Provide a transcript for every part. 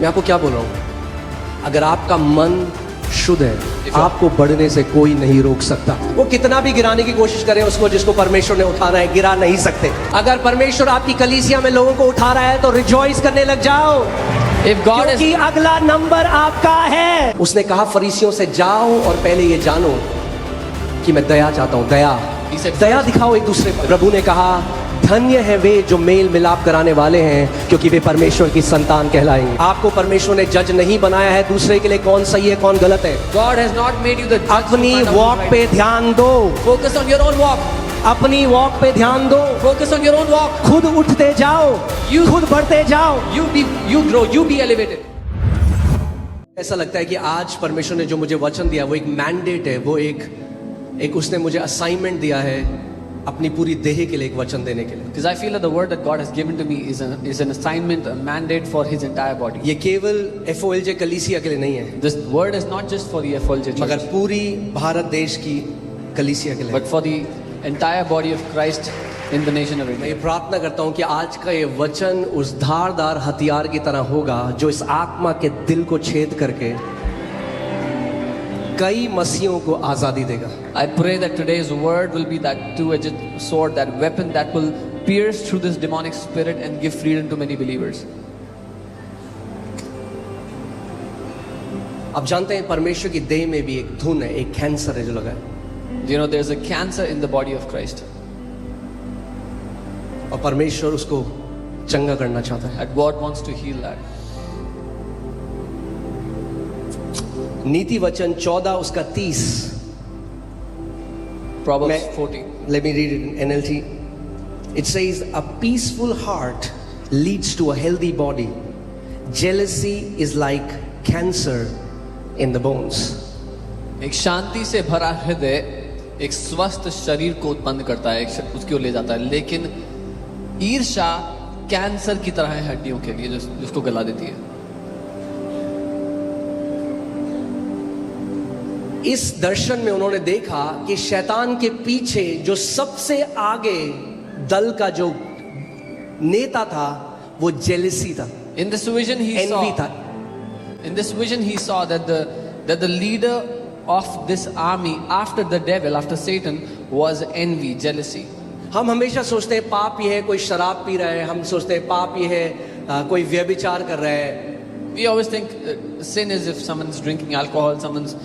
मैं आपको क्या बोल रहा हूं, अगर आपका मन शुद्ध है आपको बढ़ने से कोई नहीं रोक सकता। वो कितना भी गिराने की कोशिश करे उसको, जिसको परमेश्वर ने उठाना है, गिरा नहीं सकते। अगर परमेश्वर आपकी कलीसिया में लोगों को उठा रहा है तो रिजॉइस करने लग जाओ, क्योंकि अगला नंबर आपका है। उसने कहा फरीसियों से, जाओ और पहले ये जानो कि मैं दया चाहता हूं, दया दिखाओ एक दूसरे पर। प्रभु ने कहा, धन्य है वे जो मेल मिलाप कराने वाले हैं, क्योंकि वे परमेश्वर की संतान कहलाएंगे। आपको परमेश्वर ने जज नहीं बनाया है दूसरे के लिए कौन सही है कौन गलत है। God has not made you the judge. अपनी वॉक पे ध्यान दो, Focus on your own walk. अपनी वॉक पे ध्यान दो, Focus on your own walk. खुद उठते जाओ, खुद बढ़ते जाओ। You grow, you be elevated. ऐसा लगता है कि आज परमेश्वर ने जो मुझे वचन दिया वो एक मैंडेट है, वो एक उसने मुझे असाइनमेंट दिया है अपनी पूरी देह के लिए एक वचन देने के लिए। Because I feel that the word that God has given to me is an assignment, a mandate for His entire body. ये केवल FOLJ कलीसिया के लिए नहीं है, This word is not just for the FOLJ मगर church, पूरी भारत देश की कलीसिया के लिए। but for the entire body of Christ in the nation of मैं India. ये प्रार्थना करता हूँ कि आज का ये वचन उस धारदार हथियार की तरह होगा जो इस आत्मा के दिल को छेद करके कई मसीहों को आजादी देगा। I pray that today's word will be that two-edged sword, that weapon that will pierce through this demonic spirit and give freedom to many believers. आप जानते हैं परमेश्वर की देह में भी एक धुन है, एक कैंसर है जो लगा है, You know, there's a cancer in the body of Christ, और परमेश्वर उसको चंगा करना चाहता है। and God wants to heal that. नीति वचन 14 उसका 30। Proverbs 14. Let me read it in NLT. It says, a peaceful heart leads to a healthy body. Jealousy is like cancer in the bones. एक शांति से भरा हृदय एक स्वस्थ शरीर को उत्पन्न करता है, उसकी ओर ले जाता है, लेकिन ईर्ष्या कैंसर की तरह है हड्डियों के लिए, जिसको गला देती है। इस दर्शन में उन्होंने देखा कि शैतान के पीछे जो सबसे आगे दल का जो नेता था वो जेलसी था, In this vision he envy saw. था। In this vision he saw that the leader of this army after the devil, after Satan, was envy, jealousy. हम हमेशा सोचते हैं पाप ये है कोई शराब पी रहा है, हम सोचते हैं पाप ये है कोई व्यभिचार कर रहा है। We always think sin is if someone's drinking alcohol, someone's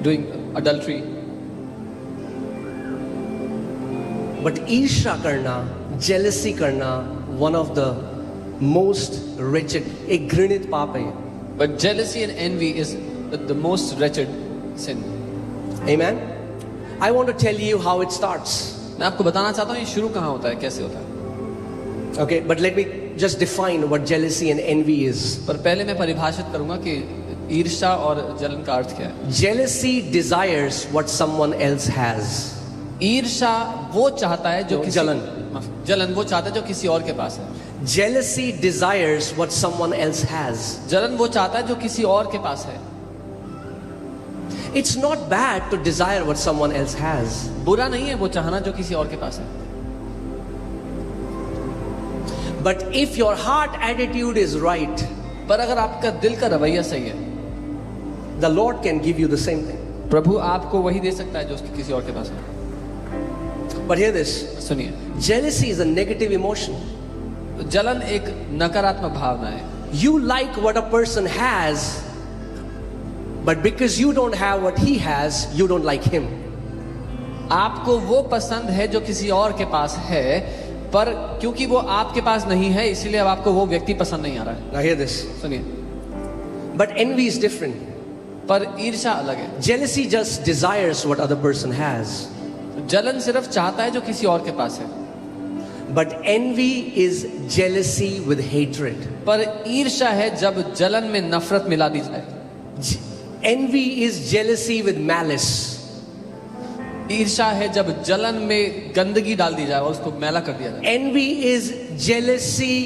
doing adultery. But ईर्ष्या करना, जेलसी करना, वन ऑफ द मोस्ट रिचेड, एक घृणित पाप है। But jealousy and envy is the most wretched sin. Amen. I want to tell you how it starts. मैं आपको बताना चाहता हूँ ये शुरू कहाँ होता है, कैसे होता है। Okay, but let me just define what jealousy and envy is. पर पहले मैं परिभाषित करूंगा कि ईर्ष्या और जलन का अर्थ क्या है। Jealousy desires what someone else has. ईर्ष्या वो चाहता है जो किसी जलन वो चाहता है जो किसी और के पास है। Jealousy desires what someone else has. जलन वो चाहता है जो किसी और के पास है। It's not bad to desire what someone else has. बुरा नहीं है वो चाहना जो किसी और के पास है। But if your heart attitude is right, पर अगर आपका दिल का रवैया सही है, the Lord can give you the same thing. प्रभु आपको वही दे सकता है जो उसके किसी और के पास है। But hear this. सुनिए, Jealousy is a negative emotion. जलन एक नकारात्मक भावना है। You like what a person has, but because you don't have what he has, you don't like him. आपको वो पसंद है जो किसी और के पास है, पर क्योंकि वो आपके पास नहीं है इसलिए अब आपको वो व्यक्ति पसंद नहीं आ रहा है। Now hear this. सुनिए, But envy is different. पर ईर्ष्या अलग है। Jealousy just desires what other person has. जलन सिर्फ चाहता है जो किसी और के पास है, But envy is jealousy with hatred. पर ईर्ष्या है जब जलन में नफरत मिला दी जाए। Envy is jealousy with malice. ईर्ष्या है जब जलन में गंदगी डाल दी जाए और उसको मैला कर दिया जाए। Envy is jealousy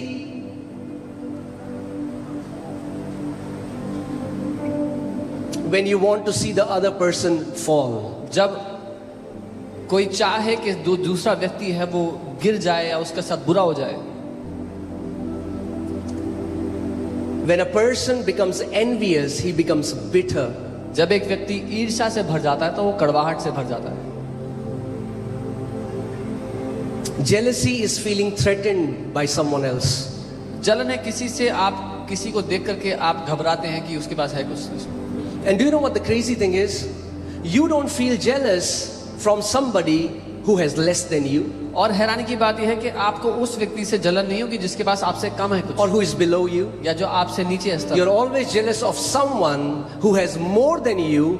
when you want to see the other person fall. जब कोई चाहे कि दूसरा व्यक्ति है वो गिर जाए या उसके साथ बुरा हो जाए। When a person becomes envious, he becomes bitter. जब एक व्यक्ति ईर्ष्या से भर जाता है तो वो कड़वाहट से भर जाता है. Jealousy is feeling threatened by someone else. जलन है किसी से, आप किसी को देख करके आप घबराते हैं कि उसके पास है कुछ. And do you know what the crazy thing is? You don't feel jealous from somebody who has less than you, और हैरानी की बात यह है कि आपको उस व्यक्ति से जलन नहीं होगी जिसके पास आपसे कम है कुछ, or who is below you. या जो आपसे नीचे स्तर. You're always jealous of someone who has more than you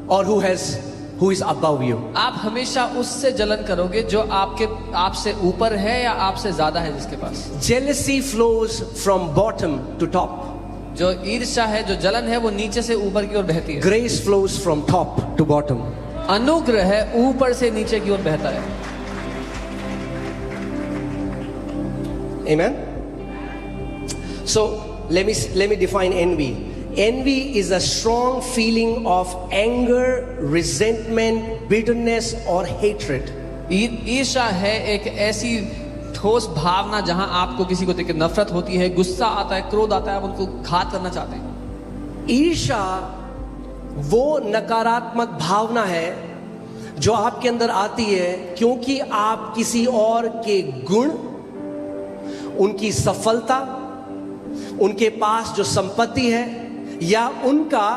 or who is above you. आप हमेशा उससे जलन करोगे जो आपसे ऊपर है या आपसे ज्यादा है जिसके पास. Jealousy flows from bottom to top. जो ईर्ष्या है, जो जलन है, वो नीचे से ऊपर की ओर बहती है. Grace flows from top to bottom. अनुग्रह है ऊपर से नीचे की ओर बहता है. Amen. So let me define envy. Envy is a strong feeling of anger, resentment, bitterness or hatred. ईर्ष्या है एक ऐसी ठोस भावना जहां आपको किसी को देखकर नफरत होती है, गुस्सा आता है, क्रोध आता है, आप उनको घात करना चाहते हैं. ईर्ष्या वो नकारात्मक भावना है जो आपके अंदर आती है क्योंकि आप किसी और के गुण, उनकी सफलता, उनके पास जो संपत्ति है या उनका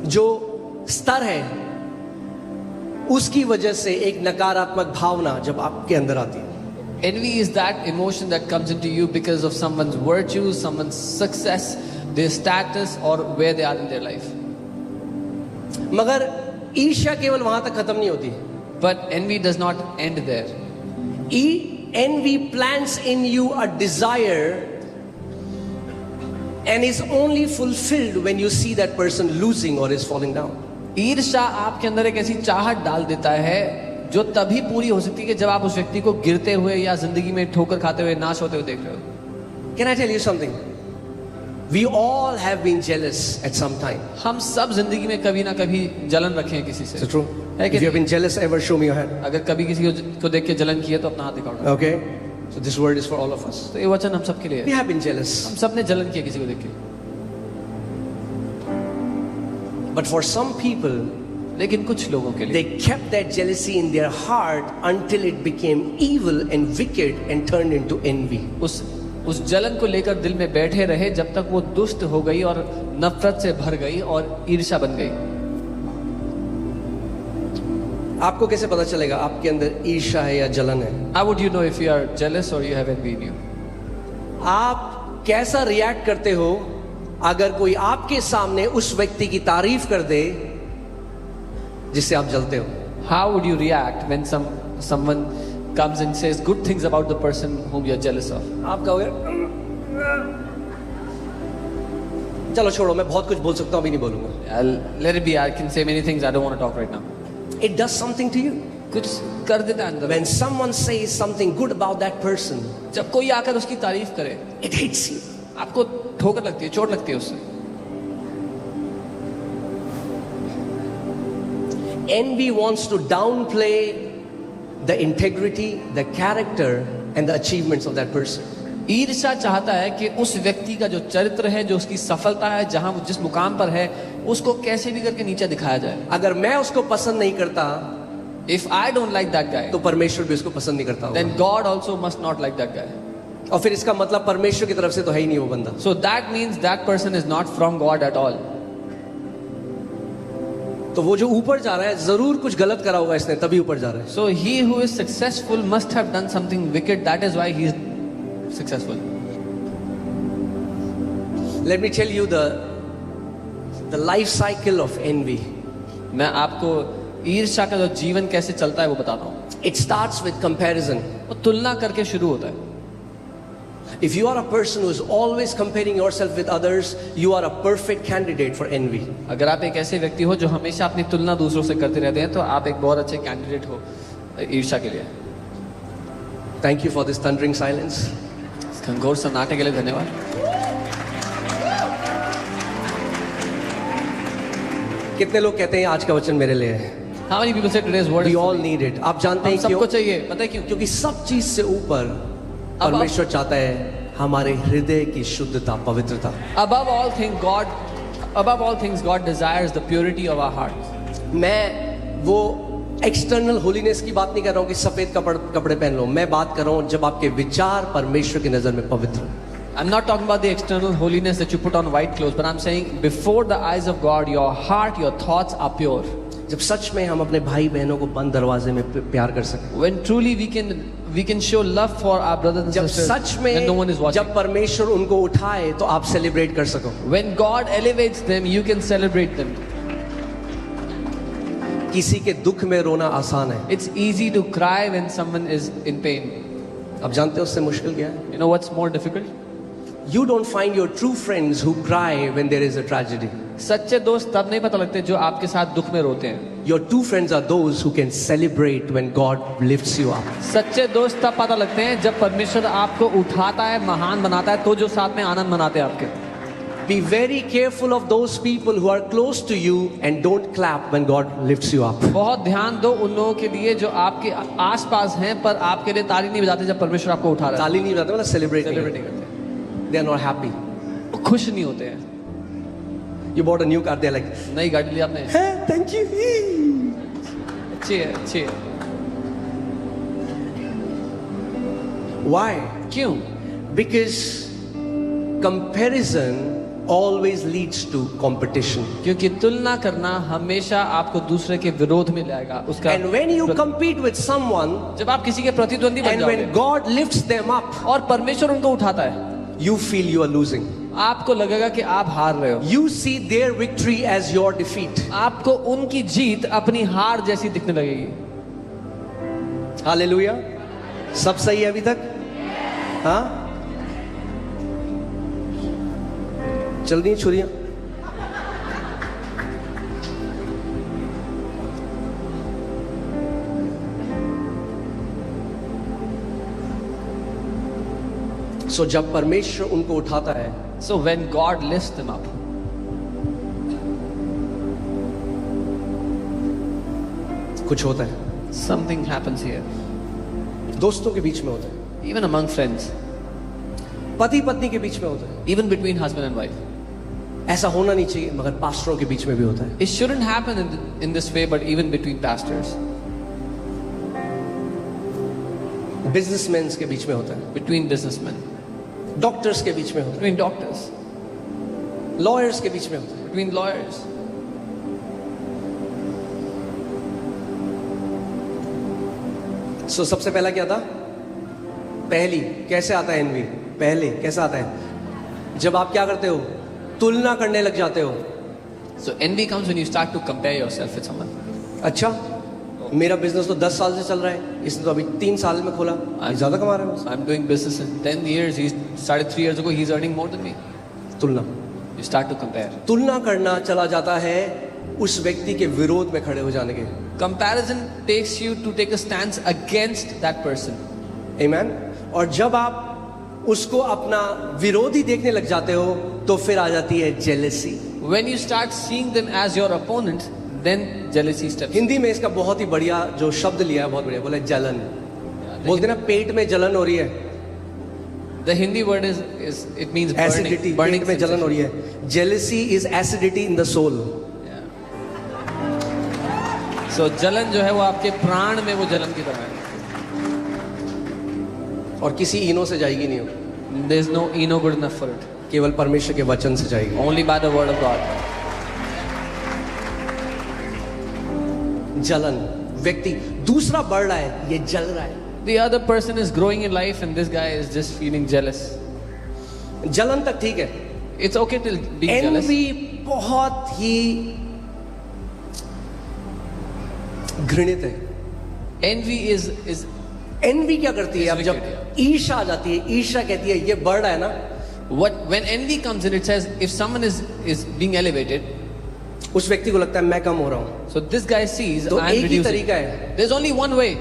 जो स्तर है, उसकी वजह से एक नकारात्मक भावना जब आपके अंदर आती है. Envy is that emotion that comes into you because of someone's virtues, someone's success, their status or where they are in their life. मगर ईर्ष्या केवल वहां तक खत्म नहीं होती. But envy does not end there. Envy plants in you a desire and is only fulfilled when you see that person losing or is falling down. ईर्ष्या आपके अंदर एक ऐसी चाहत डाल देता है जो तभी पूरी हो सकती है कि जब आप उस व्यक्ति को गिरते हुए या जिंदगी में ठोकर खाते हुए, नाश होते हुए देख रहे हो. Can I tell you something? We all have been jealous at some time. हम सब जिंदगी में कभी ना कभी जलन रखे हैं किसी से. Is it true? है कि If you have been jealous, ever show me your hand. अगर कभी किसी को देख के जलन की है तो अपना हाथ दिखाओ. Okay? So this word is for all of us. तो ये वचन हम सबके लिए We है. have been jealous. हम सब ने जलन किया किसी को देख के. But for some people, लेकिन कुछ लोगों के लिए they kept that jealousy in their heart until it became evil and wicked and turned into envy. उस जलन को लेकर दिल में बैठे रहे जब तक वो दुष्ट हो गई और नफरत से भर गई और ईर्ष्या बन गई. आपको कैसे पता चलेगा आपके अंदर ईर्ष्या है या जलन है? How would you know if you are jealous or you have envy in you? आप कैसा रिएक्ट करते हो अगर कोई आपके सामने उस व्यक्ति की तारीफ कर दे जिससे आप जलते हो? How would you react when someone comes and says good things about the person whom you are jealous of? आप कहोगे चलो छोड़ो, मैं बहुत कुछ बोल सकता हूं, अभी नहीं बोलूंगा. Let it be. I can say many things. I don't want to talk right now. It does something to you. कुछ कर देता है अंदर. When someone says something good about that person, जब कोई आकर उसकी तारीफ करे, it hits you. आपको ठोकर लगती है, चोट लगती है उससे. Envy wants to downplay the integrity, the character and the achievements of that person. ईर्ष्या चाहता है कि उस व्यक्ति का जो चरित्र है, जो उसकी सफलता है, जहां वो जिस मुकाम पर है, उसको कैसे भी करके नीचे दिखाया जाए. अगर मैं उसको पसंद नहीं करता, If I don't like that guy, तो परमेश्वर भी उसको पसंद नहीं करता होगा. then God also must not like that guy. और फिर इसका मतलब परमेश्वर की तरफ से तो है ही नहीं वो बंदा. So that means that person is not from God at all. तो वो जो ऊपर जा रहा है जरूर कुछ गलत करा होगा इसने, तभी ऊपर जा रहा है. So he who is successful must have done something wicked. That is why he is successful. Let me tell you the life cycle of envy. मैं आपको ईर्ष्या का जो जीवन कैसे चलता है वो बताता हूँ. It starts with comparison. वो तुलना करके शुरू होता है. If you are a person who is always comparing yourself with others, you are a perfect candidate for envy. अगर आप एक ऐसे व्यक्ति हो जो हमेशा अपनी तुलना दूसरों से करते रहते हैं तो आप एक बहुत अच्छे कैंडिडेट हो ईर्ष्या के लिए. Thank you for this thundering silence. इस घनघोर सन्नाटे के लिए धन्यवाद. कितने लोग कहते हैं आज का वचन मेरे लिए है? How many people say today's word is We for all me? need it. आप जानते हम हैं क्यों? सबको चाहिए. पता है क्यों? क्योंकि सब चीज से ऊपर परमेश्वर चाहता है हमारे हृदय की शुद्धता, पवित्रता। Above all things, God desires the purity of our hearts. मैं वो एक्सटर्नल होलीनेस की बात नहीं कर रहा हूँ कि सफेद कपड़े पहन लो। मैं बात कर रहा हूँ जब आपके विचार परमेश्वर की नजर में पवित्र हो। I'm not talking about the external holiness that you put on white clothes, but I'm saying before the eyes of God, your heart, your thoughts are pure. जब सच में हम अपने भाई बहनों को बंद दरवाजे में प्यार कर सकें, When truly we can show love for our brothers and जब sisters such when no one में is watching. जब परमेश्वर उनको उठाए तो आप सेलिब्रेट कर सको। When God elevates them, you can celebrate them. किसी के दुख में रोना आसान है। It's easy to cry when someone is in pain. अब जानते हो उससे मुश्किल क्या है? You know what's more difficult? You don't find your true friends who cry when there is a tragedy. सच्चे दोस्त तब नहीं पता लगते जो आपके साथ दुख में रोते हैं। Your true friends are those who can celebrate when God lifts you up. सच्चे दोस्त तब पता लगते हैं जब परमेश्वर आपको उठाता है, महान बनाता है, तो जो साथ में आनंद मनाते हैं आपके। Be very careful of those people who are close to you and don't clap when God lifts you up. बहुत ध्यान दो उन लोगों के लिए जो आपके आसपास हैं पर आपके लिए ताली नहीं बजाते जब परमेश्वर आपको उठा रहा है। ताली नहीं बजाते मतलब सेलिब्रेट सेलिब्रेट करते हैं। They are not happy. वो खुश नहीं होते हैं। You bought a new car, they're like, नई गाड़ी ली आपने, hey, thank you. अच्छी है, अच्छी है। Why? क्यों? Because comparison always leads to competition. क्योंकि तुलना करना हमेशा आपको दूसरे के विरोध में लाएगा। उसका And when you compete with someone, जब आप किसी के प्रतिद्वंदी बन and जाओगे when God lifts them up, और परमेश्वर उनको उठाता है, you feel you are losing. आपको लगेगा कि आप हार रहे हो। You see their victory as your defeat. आपको उनकी जीत अपनी हार जैसी दिखने लगेगी। Hallelujah. सब सही है अभी तक? हाँ? चल रही हैं छुरियां? So जब परमेश्वर उनको उठाता है, So when God lifts them up, कुछ होता है। something happens here. दोस्तों के बीच में होता है, Even among friends, पति पत्नी के बीच में होता है। even between husband and wife. ऐसा होना नहीं चाहिए, मगर पास्टरों के बीच में भी होता है। It shouldn't happen in this way, but even between pastors, businessman के बीच में होता है, between businessmen, डॉक्टर्स के बीच में होता between doctors, है, लॉयर्स के बीच में होता है। between lawyers. सो सबसे पहला क्या था? पहली कैसे आता है एनवी? पहले कैसा आता है? जब आप क्या करते हो? तुलना करने लग जाते हो। So envy comes when you start to compare yourself with someone. अच्छा, मेरा बिजनेस तो 10 साल से चल रहा है, इसने तो अभी 3 साल में खोला, ये ज्यादा कमा रहा है मुझसे। I'm doing business in 10 years. He started 3 years ago. He's earning more than me. तुलना You start to compare. तुलना करना चला जाता है उस व्यक्ति के विरोध में खड़े हो जाने के। Comparison takes you to take a stance against that person. आमीन। और जब आप उसको अपना विरोधी देखने लग जाते हो तो फिर आ जाती है jealousy. When you start seeing them as your opponent, then jealousy steps in. Hindi में इसका बहुत ही बढ़िया जो शब्द लिया है, बहुत बढ़िया बोला, जलन। बोलते ना पेट में जलन हो रही है, The Hindi word is it means burning. Acidity, Burning पेट में जलन हो रही है। Jealousy is acidity in the soul. Yeah. So जलन जो है वो आपके प्राण में वो जलन की तरह है। और किसी इनो से जाएगी नहीं हो, There is no eno good enough for it. केवल परमेश्वर के वचन से जाएगी। Only by the word of God. जलन, व्यक्ति दूसरा बढ़ रहा है, ये जल रहा है। The other person is growing in life and this guy is just feeling jealous. जलन तक ठीक है, It's okay to be jealous. Envy बहुत ही घृणित है। Envy is एनवी क्या करती है? अब जब ईर्ष्या आ जाती है, ईर्ष्या कहती है ये बढ़ रहा है ना, when envy comes in, it says if someone is being elevated, उस व्यक्ति को लगता है मैं कम हो रहा हूं, so this guy sees तो I am एक ही reducing. तरीका है, There's only one way.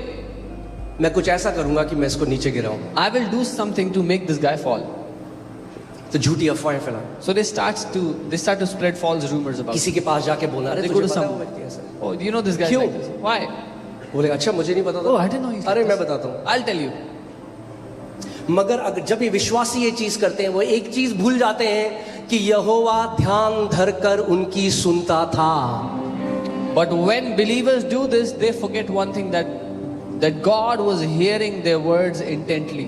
मैं कुछ ऐसा करूंगा कि मैं इसको नीचे गिराऊं। I will do something to make this guy fall. तो झूठी अफवाहें फैला, So they start to spread false rumors about. किसी के पास जाके बोलना, अरे They तुझे go to पता है वो some- व्यक्ति ऐसा है? Oh, do you know this guy क्यों? like this? Why? बोले अच्छा मुझे नहीं पता था। Oh, I didn't know he's like अरे this. मैं बताता हूँ। I'll tell you. मगर अगर जब ये विश्वासी ये चीज करते हैं, वो एक चीज भूल जाते हैं कि यहोवा ध्यान धरकर उनकी सुनता था। But when believers do this, they forget one thing, that God was hearing their words intently.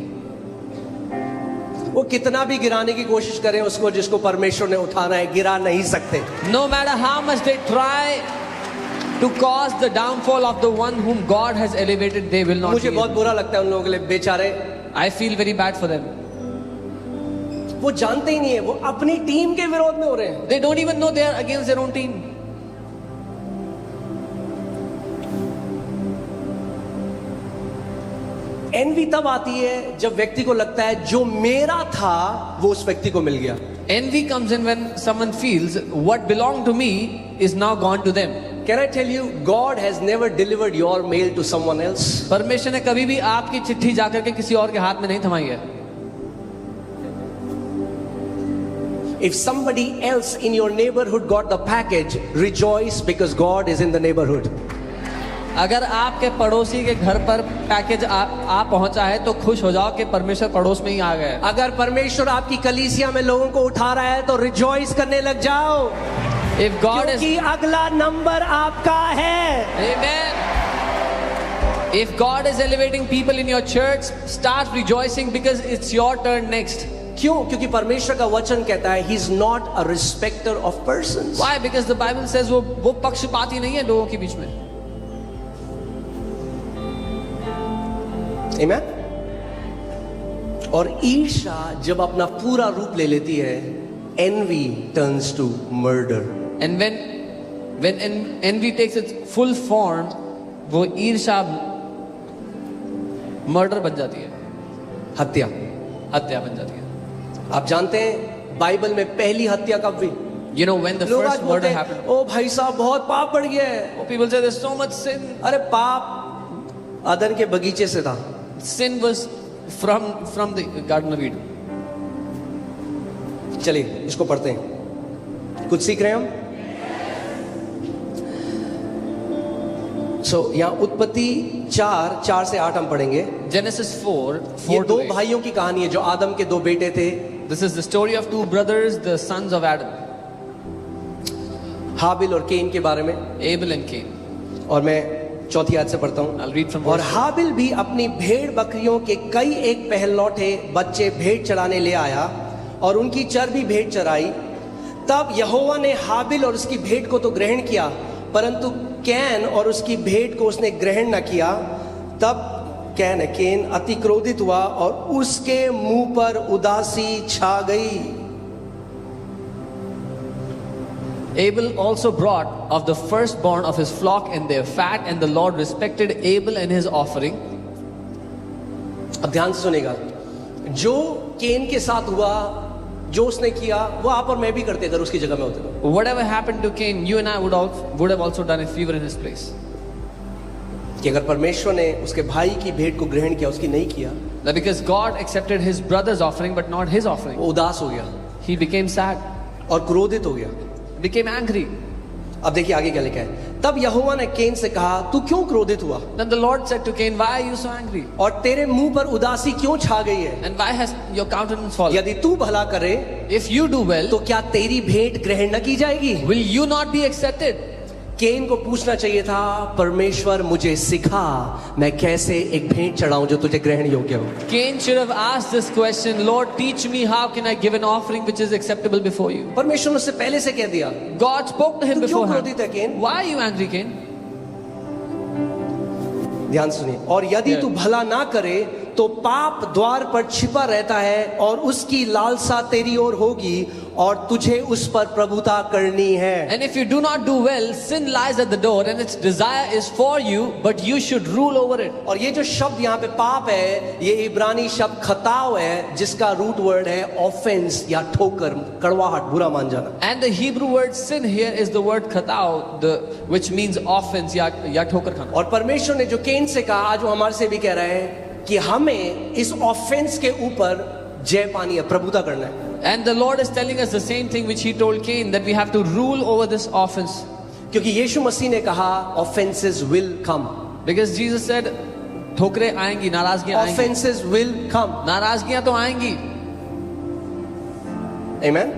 वो कितना भी गिराने की कोशिश करें उसको, जिसको परमेश्वर ने उठाना है, गिरा नहीं सकते। No matter how much they try to cause the downfall of the one whom God has elevated, they will not. मुझे बहुत बुरा लगता है उन लोगों के लिए, बेचारे। I feel very bad for them. वो जानते ही नहीं है, वो अपनी टीम के विरोध में हो रहे हैं। They don't even know they are against their own team. Envy तब आती है जब व्यक्ति को लगता है जो मेरा था वो उस व्यक्ति को मिल गया। Envy comes in when someone feels what belonged to me is now gone to them. Can I tell you, God has never delivered your mail to someone else. परमेश्वर ने कभी भी आपकी चिट्ठी जाकर के किसी और के हाथ में नहीं थमाई है। If somebody else in your neighborhood got the package, rejoice because God is in the neighborhood. अगर आपके पड़ोसी के घर पर पैकेज आ पहुंचा है तो खुश हो जाओ कि परमेश्वर पड़ोस में ही आ गए। अगर परमेश्वर आपकी कलीसिया में लोगों को उठा रहा है तो रिजॉइस करने लग जाओ। If God is, क्योंकि अगला नंबर आपका है। Amen. If God is elevating people in your church, start rejoicing because it's your turn next. क्यों? क्योंकि परमेश्वर का वचन कहता है, He is not a respecter of persons. Why? Because the Bible says वो पक्षपाती नहीं है लोगों के बीच में। Amen? और ईर्ष्या जब अपना पूरा रूप ले लेती है, envy turns to murder. And when envy takes its full form, वो ईर्ष्या मर्डर बन जाती है, हत्या बन जाती है। आप जानते हैं बाइबल में पहली हत्या कब हुई? You know when the लोग आज first बोलते murder हैं, happened? ओ भाई साहब बहुत पाप बढ़ गया है। People say there's so much sin. अरे पाप अदन के बगीचे से था। Sin was from the Garden of Eden. चलिए इसको पढ़ते हैं, कुछ सीख रहे हैं हम। यहाँ उत्पत्ति 4 से 8 हम पढ़ेंगे। Genesis 4 ये दो to 8. भाइयों की कहानी है जो आदम के 2 बेटे थे। This is the story of two brothers, the sons of Adam, हाबिल और केन के बारे में। Abel and Cain. और मैं 4 आयत से पढ़ता हूँ। I'll read from और verse 4. हाबिल भी अपनी भेड़ बकरियों के कई एक पहलौठे बच्चे भेंट चढ़ाने ले आया और उनकी चर्बी भेंट चराई। तब यहोवा ने हाबिल और उसकी भेंट को तो ग्रहण किया, परंतु कैन और उसकी भेंट को उसने ग्रहण न किया। तब केन अति क्रोधित हुआ और उसके मुंह पर उदासी छा गई। Abel also brought of the firstborn of his flock and their fat, and the Lord respected Abel and his offering. अब ध्यान से सुनेगा, जो केन के साथ हुआ, जो उसने किया, वो आप और मैं भी करते अगर उसकी जगह में होते तो। Whatever happened to Cain, you and I would have also done if we were in his place. कि अगर परमेश्वर ने उसके भाई की भेंट को ग्रहण किया, उसकी नहीं किया, That because God accepted his brother's offering but not his offering, वो उदास हो गया he became sad, और क्रोधित हो गया। became angry. अब देखिए आगे क्या लिखा है। तब यहोवा ने केन से कहा, तू क्यों क्रोधित हुआ Then the Lord said to Cain, why are you so angry? और तेरे मुंह पर उदासी क्यों छा गई है? And why has your countenance fallen? यदि तू भला करे If you do well, तो क्या तेरी भेंट ग्रहण न की जाएगी? will you not be accepted? केन को पूछना चाहिए था, परमेश्वर मुझे सिखा मैं कैसे एक भेंट चढ़ाऊं जो तुझे ग्रहण योग्य हो। Cain should have asked this question, Lord, teach me how can I give an offering which is acceptable before you? परमेश्वर ने उससे पहले से कह दिया। God spoke to him तू क्यों beforehand. क्रोधित है केन? Why are you angry, Cain? ध्यान सुनिए, और यदि तू भला ना करे तो पाप द्वार पर छिपा रहता है और उसकी लालसा तेरी ओर होगी और तुझे उस पर प्रभुता करनी है। And if you do not do well, sin lies at the door and its desire is for you, but you should rule over it. और ये जो शब्द यहाँ पे पाप है, ये इब्रानी शब्द खताव है, जिसका रूट वर्ड है ऑफेंस या ठोकर, कड़वाहट, बुरा मान जाना। And the Hebrew word sin here is the word khatao, which means offense या ठोकर खाना। और परमेश्वर ने जो केन से कहा, आज वो हमारे से भी कह रहा है कि हमें इस ऑफेंस के ऊपर जय पानी है, प्रभुता करना है। And the Lord is telling us the same thing which he told Cain, that we have to rule over this offense. क्योंकि यीशु मसीह ने कहा offences will come. Because Jesus said ठोकरें आएंगी, नाराजगियां आएंगी, Offenses will come. नाराजगियां तो आएंगी। Amen.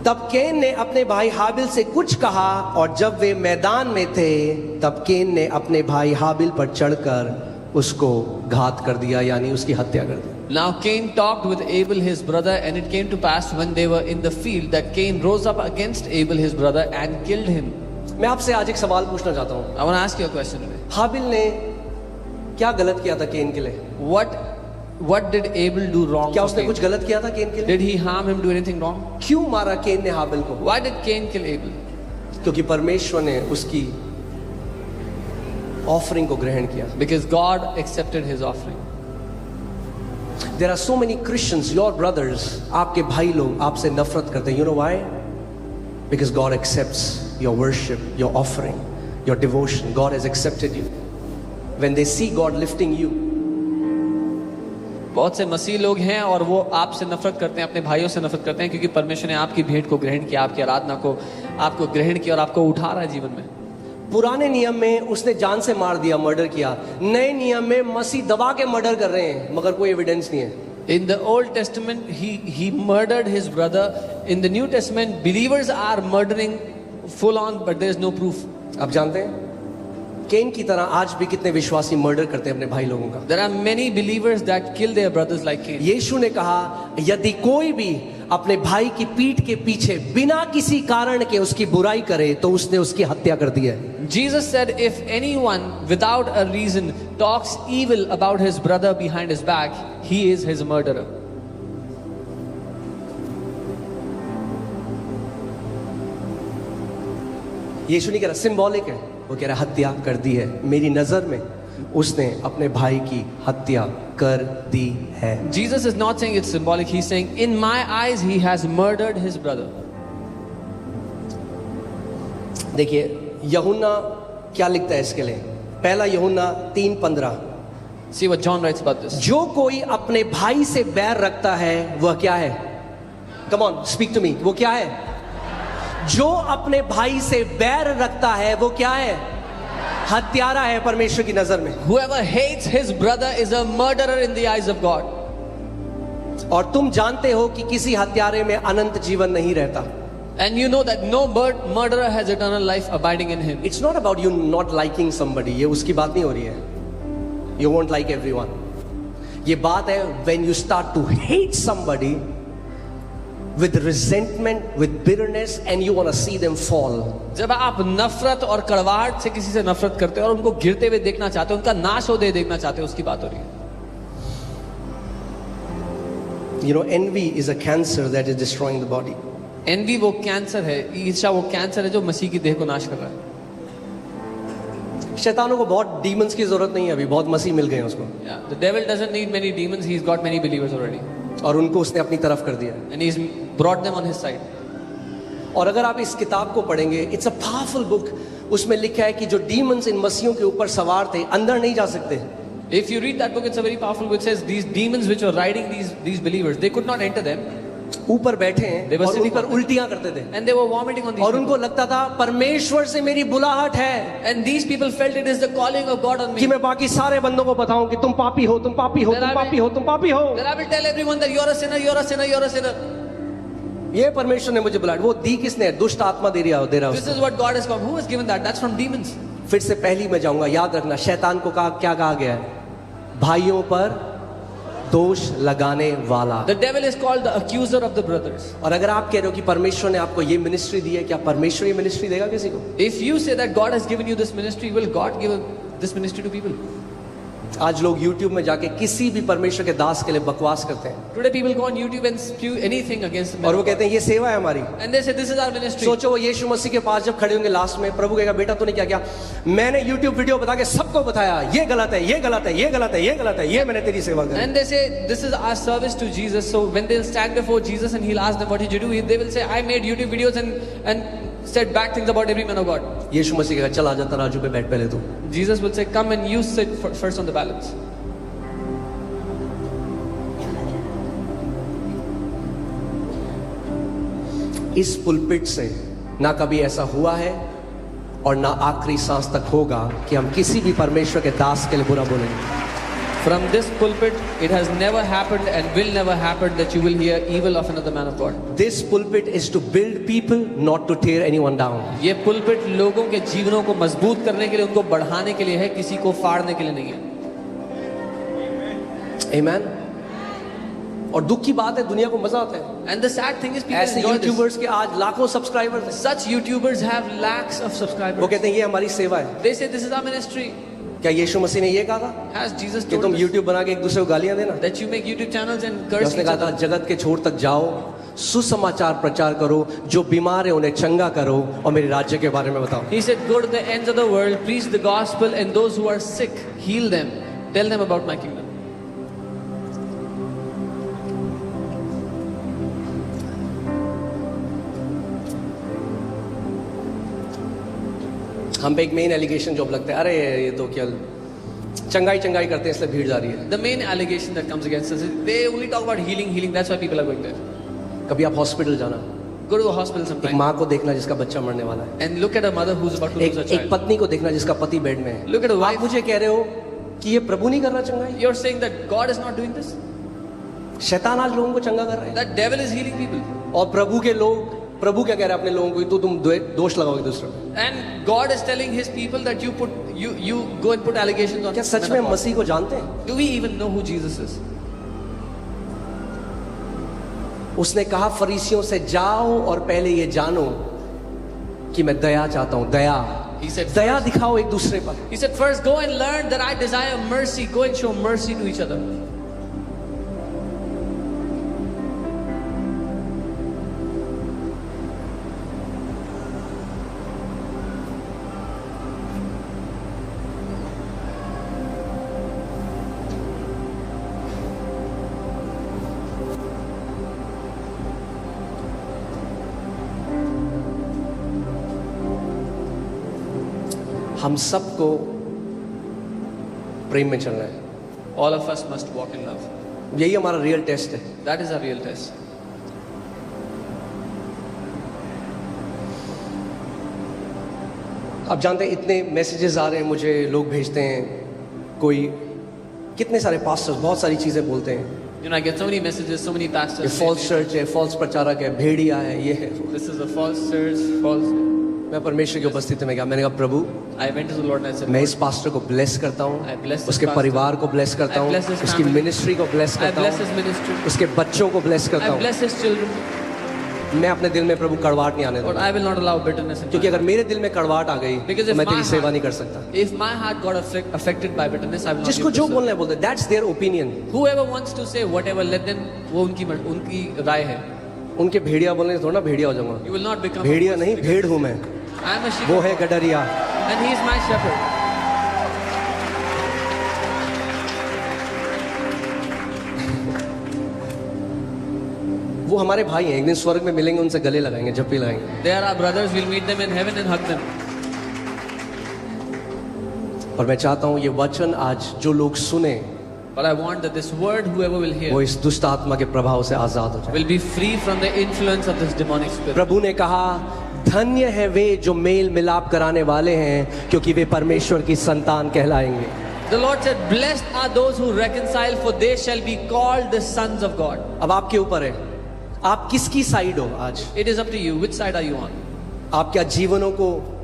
तब केन ने अपने भाई हाबिल से कुछ कहा, और जब वे मैदान में थे तब केन ने अपने भाई हाबिल पर चढ़कर उसको घात कर दिया, यानी उसकी हत्या कर दी। Now Cain talked with Abel his brother, and it came to pass when they were in the field that Cain rose up against Abel his brother and killed him. मैं आपसे आज एक सवाल पूछना चाहता हूँ। I want to ask you a question today. हाबिल ने क्या गलत किया था केन के लिए? What did Abel do wrong? क्या for उसने Cain? कुछ गलत किया था केन के लिए? Did he harm him, do anything wrong? क्यों मारा केन ने हाबिल को? Why did Cain kill Abel? क्योंकि परमेश्वर ने उसकी ऑफरिंग को ग्रहण किया। Because God accepted his offering. There are so many Christians, your brothers, आपके भाई लोग आपसे नफरत करते हैं। You know why? Because God accepts your worship, your offering, your devotion. God has accepted you. When they see God lifting you, बहुत से मसीह लोग हैं और वो आपसे नफरत करते हैं, अपने भाइयों से नफरत करते हैं, क्योंकि परमेश्वर ने आपकी भेंट को ग्रहण किया, आपकी आराधना को आपको ग्रहण किया और आपको उठा रहा है जीवन में। पुराने नियम में उसने जान से मार दिया, मर्डर किया। नए नियम में मसीह दबा के मर्डर कर रहे हैं, मगर कोई एविडेंस नहीं है। In the Old Testament, he murdered his brother. In the New Testament, believers are murdering full on, but there is no proof. आप जानते हैं केन की तरह आज भी कितने विश्वासी मर्डर करते हैं अपने भाई लोगों का। There are many believers that kill their brothers like Cain. यीशु ने कहा यदि कोई भी अपने भाई की पीठ के पीछे बिना किसी कारण के उसकी बुराई करे तो उसने उसकी हत्या कर दी है। Jesus said, if anyone without a reason talks evil about his brother behind his back, he is his murderer. यीशु नहीं कह रहा सिंबॉलिक है, वो कह रहा हत्या कर दी है। मेरी नजर में उसने अपने भाई की हत्या कर दी है। Jesus is not saying it's symbolic. He's saying, in my eyes, he has murdered his brother. देखिए यूहन्ना क्या लिखता है इसके लिए। पहला यूहन्ना 3:15, See what John writes about this. जो कोई अपने भाई से बैर रखता है वह क्या है? Come on speak to me. वो क्या है? जो अपने भाई से बैर रखता है वो क्या है? हत्यारा है परमेश्वर की नजर में। Whoever hates his brother is a murderer in the eyes of God. और तुम जानते हो कि किसी हत्यारे में अनंत जीवन नहीं रहता। And you know that no murderer has eternal life abiding in him. It's not about you not liking somebody. ये उसकी बात नहीं हो रही है। You won't like everyone. ये बात है when you start to hate somebody with resentment, with bitterness, and you want to see them fall. जब आप नफरत और कड़वाहट से किसी से नफरत करते हो और उनको गिरते हुए देखना चाहते हो, उनका नाश होते देखना चाहते हो, उसकी बात हो रही है। You know, envy is a cancer that is destroying the body. Envy वो कैंसर है, ईर्ष्या वो कैंसर है जो मसीह की देह को नाश कर रहा है। शैतानों को बहुत डीमंस की जरूरत नहीं है, अभी बहुत मसीह मिल गए हैं उसको। The devil doesn't need many demons. He's got many believers already. और उनको उसने अपनी तरफ कर दिया। And he's brought them on his side. और अगर आप इस किताब को पढ़ेंगे, इट्स अ पावरफुल बुक। उसमें लिखा है कि जो डीमंस इन मसीहों के ऊपर सवार थे अंदर नहीं जा सकते। If you read that book, it's a very powerful book. It says these demons which were riding these believers, they could not enter them. ऊपर बैठे हैं They were और sitting उन पर on them. उल्टियां करते थे And they were vomiting on these और उनको people. लगता था परमेश्वर से मेरी बुलाहट है And these people felt it is the calling of God on me. कि मैं बाकी सारे बंदों को बताऊं कि तुम पापी हो, तुम पापी हो, तुम पापी हो, तुम पापी हो। Then I will tell everyone that you're a sinner, you're a sinner, you're a sinner. ये परमेश्वर ने मुझे बुलाया। वो दी किसने है? दुष्ट आत्मा दे रहा This उसको। is what God has come. Who has given that? That's from demons. फिर से पहली में जाऊंगा, याद रखना। शैतान को क्या कहा गया है? भाइयों पर दोष लगाने वाला। The devil is called the accuser of the brothers. और अगर आप कह रहे हो कि परमेश्वर ने आपको ये मिनिस्ट्री दी है, क्या परमेश्वर ये मिनिस्ट्री देगा किसी को? If you say that God has given you this ministry, will God give this ministry to people? आज लोग YouTube में जाके किसी भी परमेश्वर के दास के लिए बकवास करते हैं Today people go on YouTube and spew anything against the और वो कहते हैं ये सेवा है हमारी। and they say this is our ministry. सोचो वो यीशु मसीह के पास जब खड़े होंगे लास्ट में, प्रभु कहेगा बेटा तूने क्या किया? मैंने YouTube वीडियो बता के सबको बताया ये गलत है, ये गलत है, ये गलत है, ये गलत है, ये मैंने तेरी सेवा करी। And they say this is our service to Jesus. So when they'll stand before Jesus and he'll ask them what did you do, they will say I made YouTube videos and said bad things about every man of God. यीशु मसीह कहेगा चल आजा तराजू पे बैठ पहले तू। Jesus will say come and you sit first on the balance. इस pulpit से ना कभी ऐसा हुआ है और ना आखिरी सांस तक होगा कि हम किसी भी परमेश्वर के दास के लिए बुरा बोलेंगे। From this pulpit, it has never happened and will never happen that you will hear evil of another man of God. This pulpit is to build people, not to tear anyone down. ये pulpit लोगों के जीवनों को मजबूत करने के लिए, उनको बढ़ाने के लिए है, किसी को फाड़ने के लिए नहीं है। Amen. और दुख की बात है, दुनिया को मजा आता है। And the sad thing is people ऐसे enjoy this. यूट्यूबर्स के आज लाखों सब्सक्राइबर्स हैं। Such YouTubers have lakhs of subscribers. वो कहते हैं ये हमारी सेवा है। They say this is our ministry. क्या यीशु मसीह ने ये कहा था Has Jesus कि told तुम us यूट्यूब बना के एक दूसरे को गालियां देना? that you make YouTube channels and curse उसने each कहा था other? जगत के छोर तक जाओ, सुसमाचार प्रचार करो, जो बीमार है उन्हें चंगा करो और मेरे राज्य के बारे में बताओ। He said, go to the ends of the world, preach the gospel, and those who are sick, heal them. Tell them about my kingdom. हम पे एक मेन एलिगेशन जॉब लगता है, अरे ये तो क्या चंगाई करते हैं इसलिए भीड़ जा रही है। The main allegation that comes against us is they only talk about healing. That's why people are going there. कभी आप हॉस्पिटल जाना, Go to a hospital एक sometime माँ को देखना जिसका बच्चा मरने वाला है, and look at a mother who's about to lose a एक child. पत्नी को देखना जिसका पति बेड में है। Look at a आप wife. मुझे कह रहे हो कि ये प्रभु नहीं कर रहा चंगाई? You're saying that God is not doing this? शैतान आज लोगों को चंगा कर रहा है। That devil is healing people. और प्रभु के लोग, प्रभु क्या कह रहे हैं अपने लोगों को, तो तुम दोष लगाओगे दूसरों पे। And God is telling His people that you go and put allegations on. क्या सच men में of God. मसीह को जानते हैं? Do we even know who Jesus is? उसने कहा फरीसियों से जाओ और पहले ये जानो कि मैं दया चाहता हूं, दया He said, दया दिखाओ एक दूसरे पर। He said, first go and learn that I desire mercy. Go and show mercy to each other. हम सबको प्रेम में चलना है, All of us must walk in love. यही हमारा रियल टेस्ट है। That is our real test. आप जानते हैं इतने मैसेजेस आ रहे हैं मुझे, लोग भेजते हैं, कोई कितने सारे पास्टर्स बहुत सारी चीजें बोलते हैं, You know, I get so many messages, so many ये pastors. फॉल्स चर्च है, फॉल्स प्रचारक है, भेड़िया है, ये है। This is a false church, false. मैं परमेश्वर की उपस्थिति में गया, मैंने कहा प्रभु I went to the Lord and I said, मैं Lord, इस पास्टर को ब्लेस करता I हूँ, bless this उसके pastor. परिवार को ब्लेस करता I हूँ, bless his उसकी family. मिनिस्ट्री को ब्लेस I करता bless His हूँ, ministry. उसके बच्चों को ब्लेस करता I हूँ। bless His children. मैं अपने दिल में प्रभु कड़वाहट नहीं आने Lord, दूंगा, I will not allow bitterness in क्योंकि my अगर मेरे दिल में कड़वाहट आ गई Because तो if मैं तेरी my सेवा heart- नहीं कर सकता। If my heart got affected by bitterness, I will not be जिसको able जो to serve. बोलना है बोलते, that's their opinion. Whoever wants to say whatever, let them. वो उनकी राय है. उनके भेड़िया बोलने से थोड़ा ना भेड़िया हो जाऊंगा, You will not become. भेड़िया नहीं भेड़ हूं मैं, I am a sheep. वो है गडरिया। And He is my shepherd. वो हमारे भाई हैं, एक दिन स्वर्ग में मिलेंगे, उनसे गले लगाएंगे, झप्पी लगाएंगे। They are our brothers. We'll meet them in heaven and hug them. और मैं चाहता हूं ये वचन आज जो लोग सुने But I want that this word, whoever will hear, वो इस दुष्ट आत्मा के प्रभाव से आजाद हो जाए। will be free from the influence of this demonic spirit. प्रभु ने कहा धन्य है वे जो मेल मिलाप कराने वाले हैं, क्योंकि वे परमेश्वर की संतान कहलाएंगे। The Lord said, blessed are those who reconcile, for they shall be called the sons of God. अब आपके ऊपर है, आप किसकी साइड हो आज? It is up to you. Which side are you on? आप क्या जीवनों को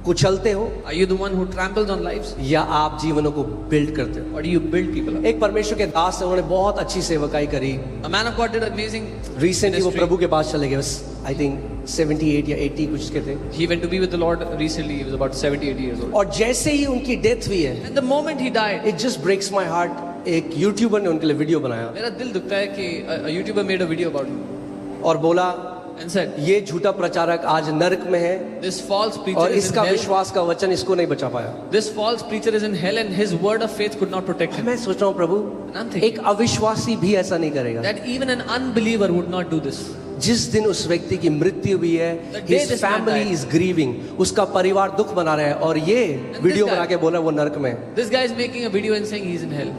कुचलते हो Are you the one who tramples on lives? या आप जीवनों को बिल्ड करते हो? Or do you build people up? एक परमेश्वर के दास है, उन्होंने बहुत अच्छी सेवकाई करी। A man of God did amazing recently वो ministry. प्रभु के पास चले गए, बस आई थिंक 78 या 80 कुछ के थे। He went to be with the Lord recently. He was about 70, 80 years old. और जैसे ही उनकी डेथ हुई है, And the moment he died, it just breaks my heart. एक यूट्यूबर ने उनके लिए वीडियो बनाया मेरा दिल दुखता है कि a YouTuber made a video about him और बोला and said, ये झूठा प्रचारक आज नरक में है this false preacher और is in इसका hell. विश्वास का वचन इसको नहीं बचा पाया। This false preacher is in hell and his word of faith could not protect him. मैं सोच रहा हूँ प्रभु, I'm thinking एक अविश्वासी भी ऐसा नहीं करेगा। that even an unbeliever would not do this. जिस दिन उस व्यक्ति की मृत्यु हुई है, The day his this man family died. is grieving, उसका परिवार दुख मना रहा है और ये this वीडियो guy- बना के बोला वो नरक में है। This guy is making a video and saying he's in hell.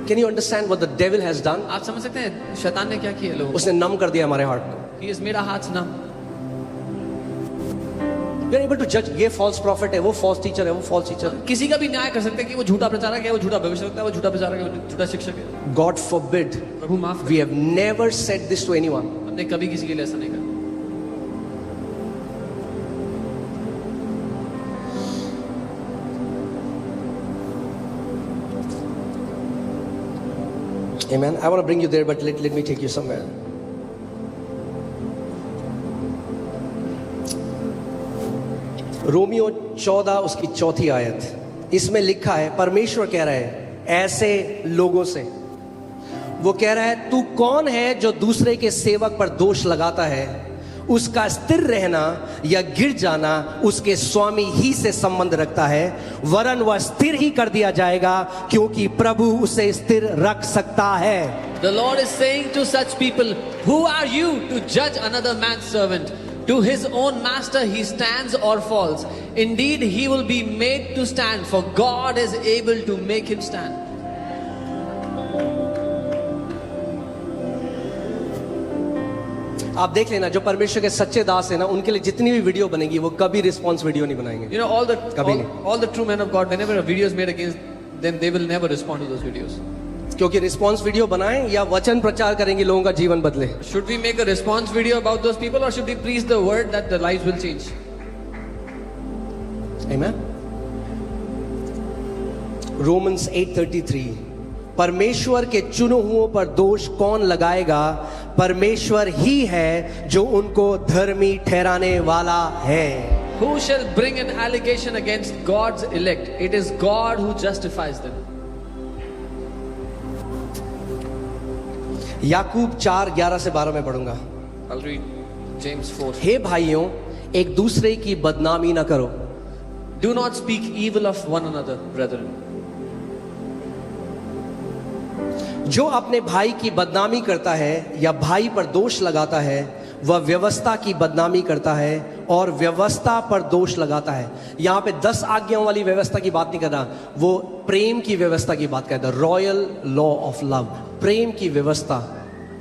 Can you understand what the devil has done? आप समझ सकते हैं शैतान ने क्या किया लोगों को? उसने नम कर दिया हमारे हार्ट को। He has made our hearts numb. You are able to जज, ये फॉल्स प्रॉफिट है, वो फॉल्स टीचर है, वो फॉल्स टीचर है. किसी का भी न्याय कर सकते हैं कि वो झूठा प्रचारक है, वो झूठा भविष्यवक्ता है, वो झूठा प्रचारक है, वो झूठा शिक्षक है. God forbid. प्रभु माफ We have never said this to anyone. हमने कभी किसी के लिए ऐसा नहीं कहा. Amen. I want to bring you there, but let me take you somewhere. Romeo 14 उसकी 4 आयत, इसमें लिखा है, परमेश्वर कह रहा है ऐसे लोगों से, वो कह रहा है तू कौन है जो दूसरे के सेवक पर दोष लगाता है, उसका स्थिर रहना या गिर जाना उसके स्वामी ही से संबंध रखता है, वरन वह स्थिर ही कर दिया जाएगा क्योंकि प्रभु उसे स्थिर रख सकता है. The Lord is saying to such people, who are you to judge another man's servant? To his own master he stands or falls. Indeed, he will be made to stand, for God is able to make him stand. आप देख लेना, जो परमेश्वर के सच्चे दास है ना, उनके लिए जितनी भी वीडियो बनेगी वो कभी रिस्पॉन्स वीडियो नहीं बनाएंगे. You know, all the true men of God, whenever a video is made against them, they will never respond to those videos. क्योंकि रिस्पॉन्स वीडियो बनाएं या वचन प्रचार करेंगे लोगों का जीवन बदले. Should we make a response video about those people, or should we preach the word that the lives will change? Amen. Romans 8:33, परमेश्वर के चुने हुओं पर दोष कौन लगाएगा, परमेश्वर ही है जो उनको धर्मी ठहराने वाला है. Who shall bring an allegation against God's elect? It is God who justifies them. याकूब 4:11 से 12 में पढ़ूंगा. I'll read James 4. हे भाइयों, एक दूसरे की बदनामी ना करो. Do not speak evil of one another, brethren. जो अपने भाई की बदनामी करता है या भाई पर दोष लगाता है, वह व्यवस्था की बदनामी करता है और व्यवस्था पर दोष लगाता है. यहाँ पे 10 आज्ञाओं वाली व्यवस्था की बात नहीं कर रहा, वो प्रेम की व्यवस्था की बात कर रहा है. रॉयल लॉ ऑफ लव, प्रेम की व्यवस्था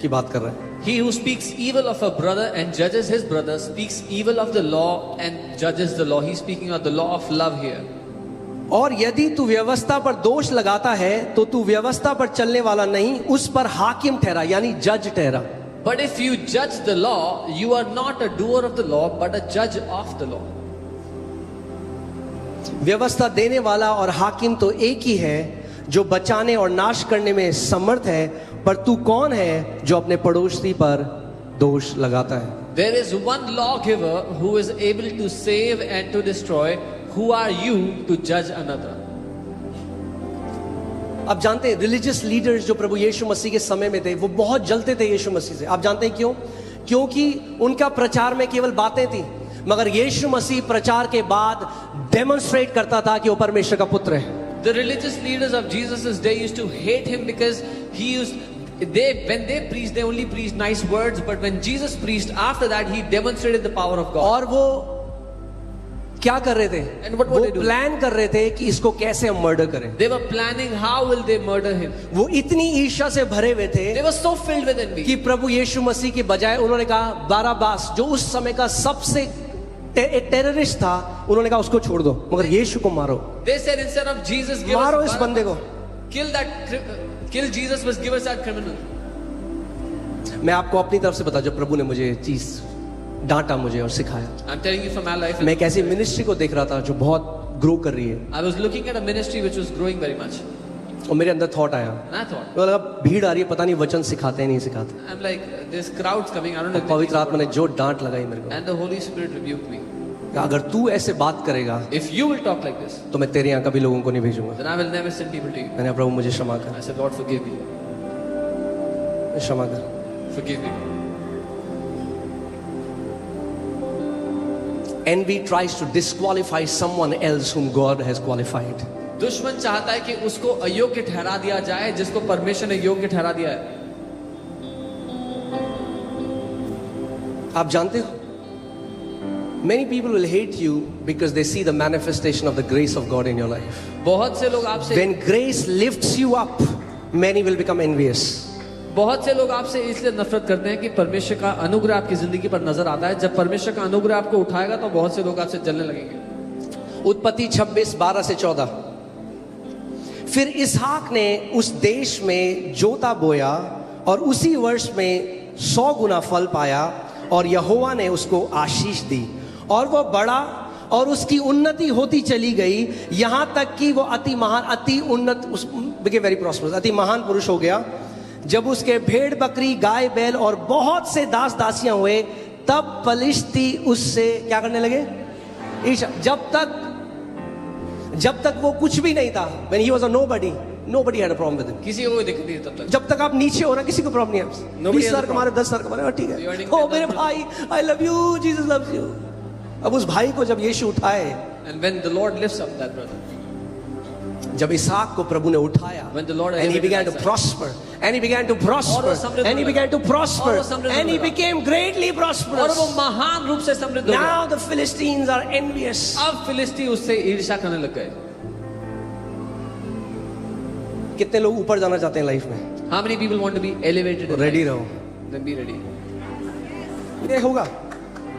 की बात कर रहा है. He who speaks evil of a brother and judges his brother speaks evil of the law and judges the law. He's speaking of the law of love here. और यदि तू व्यवस्था पर दोष लगाता है तो तू व्यवस्था पर चलने वाला नहीं, उस पर हाकिम ठहरा, यानी जज ठहरा. But if you judge the law, you are not a doer of the law, but a judge of the law. व्यवस्था देने वाला और हाकिम तो एक ही है, जो बचाने और नाश करने में समर्थ है, पर तू कौन है जो अपने पड़ोसी पर दोष लगाता है. There is one lawgiver who is able to save and to destroy. Who are you to judge another? आप जानते हैं रिलीजियस लीडर्स जो प्रभु यीशु मसीह के समय में थे, वो बहुत जलते थे यीशु मसीह से. आप जानते हैं क्यों? क्योंकि उनका प्रचार में केवल बातें थी, मगर यीशु मसीह प्रचार के बाद डेमोन्स्ट्रेट करता था कि वो परमेश्वर का पुत्र है. The religious leaders of Jesus' day used to hate him because when they preached, they only preached nice words, but when Jesus preached, after that he demonstrated the power of God. और वो क्या कर रहे थे? And what वो were they doing? Plan कर रहे थे कि इसको कैसे हम मर्डर करें. They were planning how will they murder him. वो इतनी ईर्ष्या से भरे हुए थे They were so filled with envy. कि प्रभु यीशु मसीह के बजाय उन्होंने कहा बाराबास, जो उस समय का सबसे एक टेररिस्ट था, उन्होंने कहा उसको छोड़ दो, मगर यीशु को मारो. They said instead of Jesus, give मारो us इस बंदे को. kill Jesus, but give us that criminal. मैं आपको अपनी तरफ से बता, जो प्रभु ने मुझे चीज डांटा मुझे और सिखाया. I'm telling you from my life. मैं एक ऐसी मिनिस्ट्री को देख रहा था जो बहुत ग्रो कर रही है, I was looking at a ministry which was growing very much. और मेरे अंदर थॉट आया, And I thought, तो लगा भीड़ आ रही है, पता नहीं वचन सिखाते हैं नहीं सिखाते. I'm like, this crowd's coming. I don't know. if पवित्र they- आत्मा ने जो डांट लगाई मेरे को, And the Holy Spirit rebuked me. कि अगर तू ऐसे बात करेगा If you will talk like this, तो मैं तेरे यहाँ कभी लोगों को नहीं भेजूंगा. then I will never send people to you. मैंने प्रभु मुझे क्षमा कर, I said, Lord, forgive me. क्षमा कर. Forgive me. Envy tries to disqualify someone else whom God has qualified. दुश्मन चाहता है कि उसको अयोग्य ठहरा दिया जाए जिसको परमेश्वर ने योग्य ठहरा दिया है. आप जानते हो, many people will hate you because they see the manifestation of the grace of God in your life. बहुत से लोग आपसे When grace lifts you up, many will become envious. बहुत से लोग आपसे इसलिए नफरत करते हैं कि परमेश्वर का अनुग्रह आपकी जिंदगी पर नजर आता है। जब परमेश्वर का अनुग्रह आपको उठाएगा तो बहुत से लोग आपसे जलने लगेंगे। उत्पत्ति 26:12 से 14। फिर इसहाक ने उस देश में जोता बोया और उसी वर्ष में 100 गुना फल पाया, और यहोवा ने उसको आशीष दी, और वह बड़ा और उसकी उन्नति होती चली गई, यहां तक कि वो अति उन्नत, वेरी प्रॉस्परस, अति महान पुरुष हो गया। जब उसके भेड़ बकरी गाय बैल और बहुत से दास दासियां हुए, तब पलिश्ती उससे क्या करने लगे? ईर्ष्या। जब तक वो कुछ भी नहीं था, when he was a nobody had a problem with him। किसी को कोई दिक्कत नहीं तब तक। जब तक आप नीचे हो ना, किसी को प्रॉब्लम नहीं है। 20 हज़ार कमारे, 10 हज़ार कमारे, ठीक है। ओ मेरे भाई, I love you, Jesus loves you. अब उस भाई को जब यीशु उठाए, And when the Lord lifts up that brother, जब इसहाक को प्रभु ने उठाया, when the Lord and he began to prosper, and he began to prosper, and he began to prosper, and he became greatly और prosperous। वो महान रूप से समृद्ध हो गया। Now the Philistines are envious। अब फिलिस्ती उससे ईर्ष्या करने लग गए। कितने लोग ऊपर जाना चाहते हैं लाइफ में? How many people want to be elevated? Ready रहो, Then be ready. ये होगा,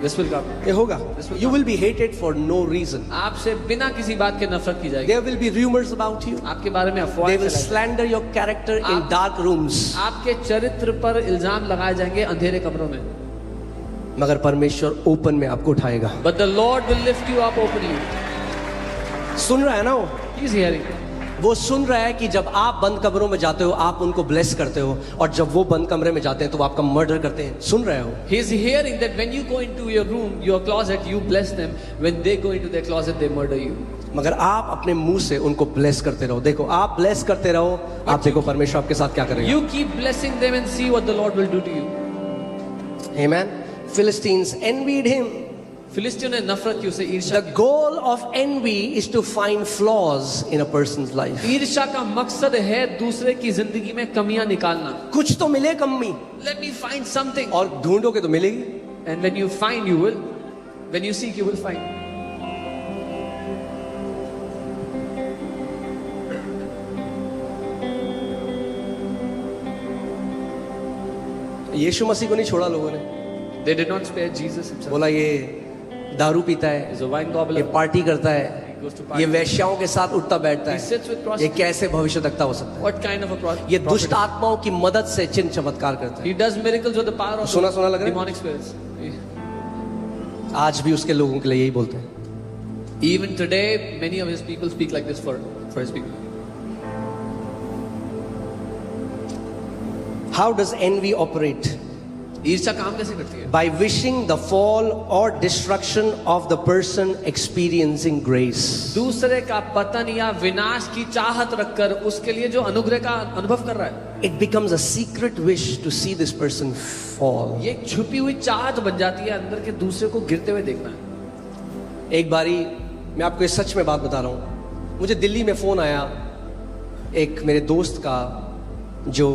This will come. ये होगा। You will be hated for no reason। आपसे बिना किसी बात के नफरत की जाएगी। There will be rumors about you। आपके बारे में अफवाहें They will फैलाई slander your character in dark rooms। आपके चरित्र पर इल्जाम लगाए जाएंगे अंधेरे कमरों में। मगर परमेश्वर ओपन में आपको उठाएगा। But the Lord will lift you up openly. सुन रहा है ना वो? He is hearing. वो सुन रहा है कि जब आप बंद कमरों में जाते हो, आप उनको ब्लेस करते हो, और जब वो बंद कमरे में जाते हैं तो वो आपका मर्डर करते हैं। सुन रहे हो? He is hearing that when you go into your room, your closet, you bless them. When they go into their closet, they murder you. मगर आप अपने मुंह से उनको ब्लेस करते रहो। देखो, आप ब्लेस करते रहो, आप देखो परमेश्वर आपके साथ क्या करेगा। You keep blessing them and see what the Lord will do to you. Amen। Philistines envied him। फिलिस्तियों ने नफरत की, उसे ईर्ष्या The goal of envy is to find flaws in a person's life। ईर्ष्या का मकसद है दूसरे की जिंदगी में कमियां निकालना। कुछ तो मिले कमी, Let me find something. और ढूंढोगे तो मिलेगी। And when you find, you will. When you seek, you will find. यीशु मसीह को नहीं छोड़ा लोगों ने। They did not spare Jesus himself. बोला ये दारू पीता है, He's a wine ये gobbler. पार्टी करता है, He goes to party. ये वेश्याओं के साथ उठता बैठता He sits with है, ये prostitutes. कैसे भविष्यवक्ता हो सकता है? What kind of a ये prophet दुष्ट is he? आत्माओं की मदद से चिन्ह चमत्कार करता है। He does miracles with the power of सुना सुना लग रहा है? demonic spirits. आज भी उसके लोगों के लिए यही बोलते हैं। Even today, many of his people speak like this for his people. How does envy operate? ईर्ष्या काम कैसे करती है? By wishing the fall or destruction of the person experiencing grace। दूसरे का पतन या विनाश की चाहत रखकर उसके लिए जो अनुग्रह का अनुभव कर रहा है, It becomes a secret wish to see this person fall। ये एक छुपी हुई चाहत बन जाती है अंदर के दूसरे को गिरते हुए देखना है। एक बारी मैं आपको इस सच में बात बता रहा हूँ, मुझे दिल्ली में फोन आया एक मेरे दोस्त का, जो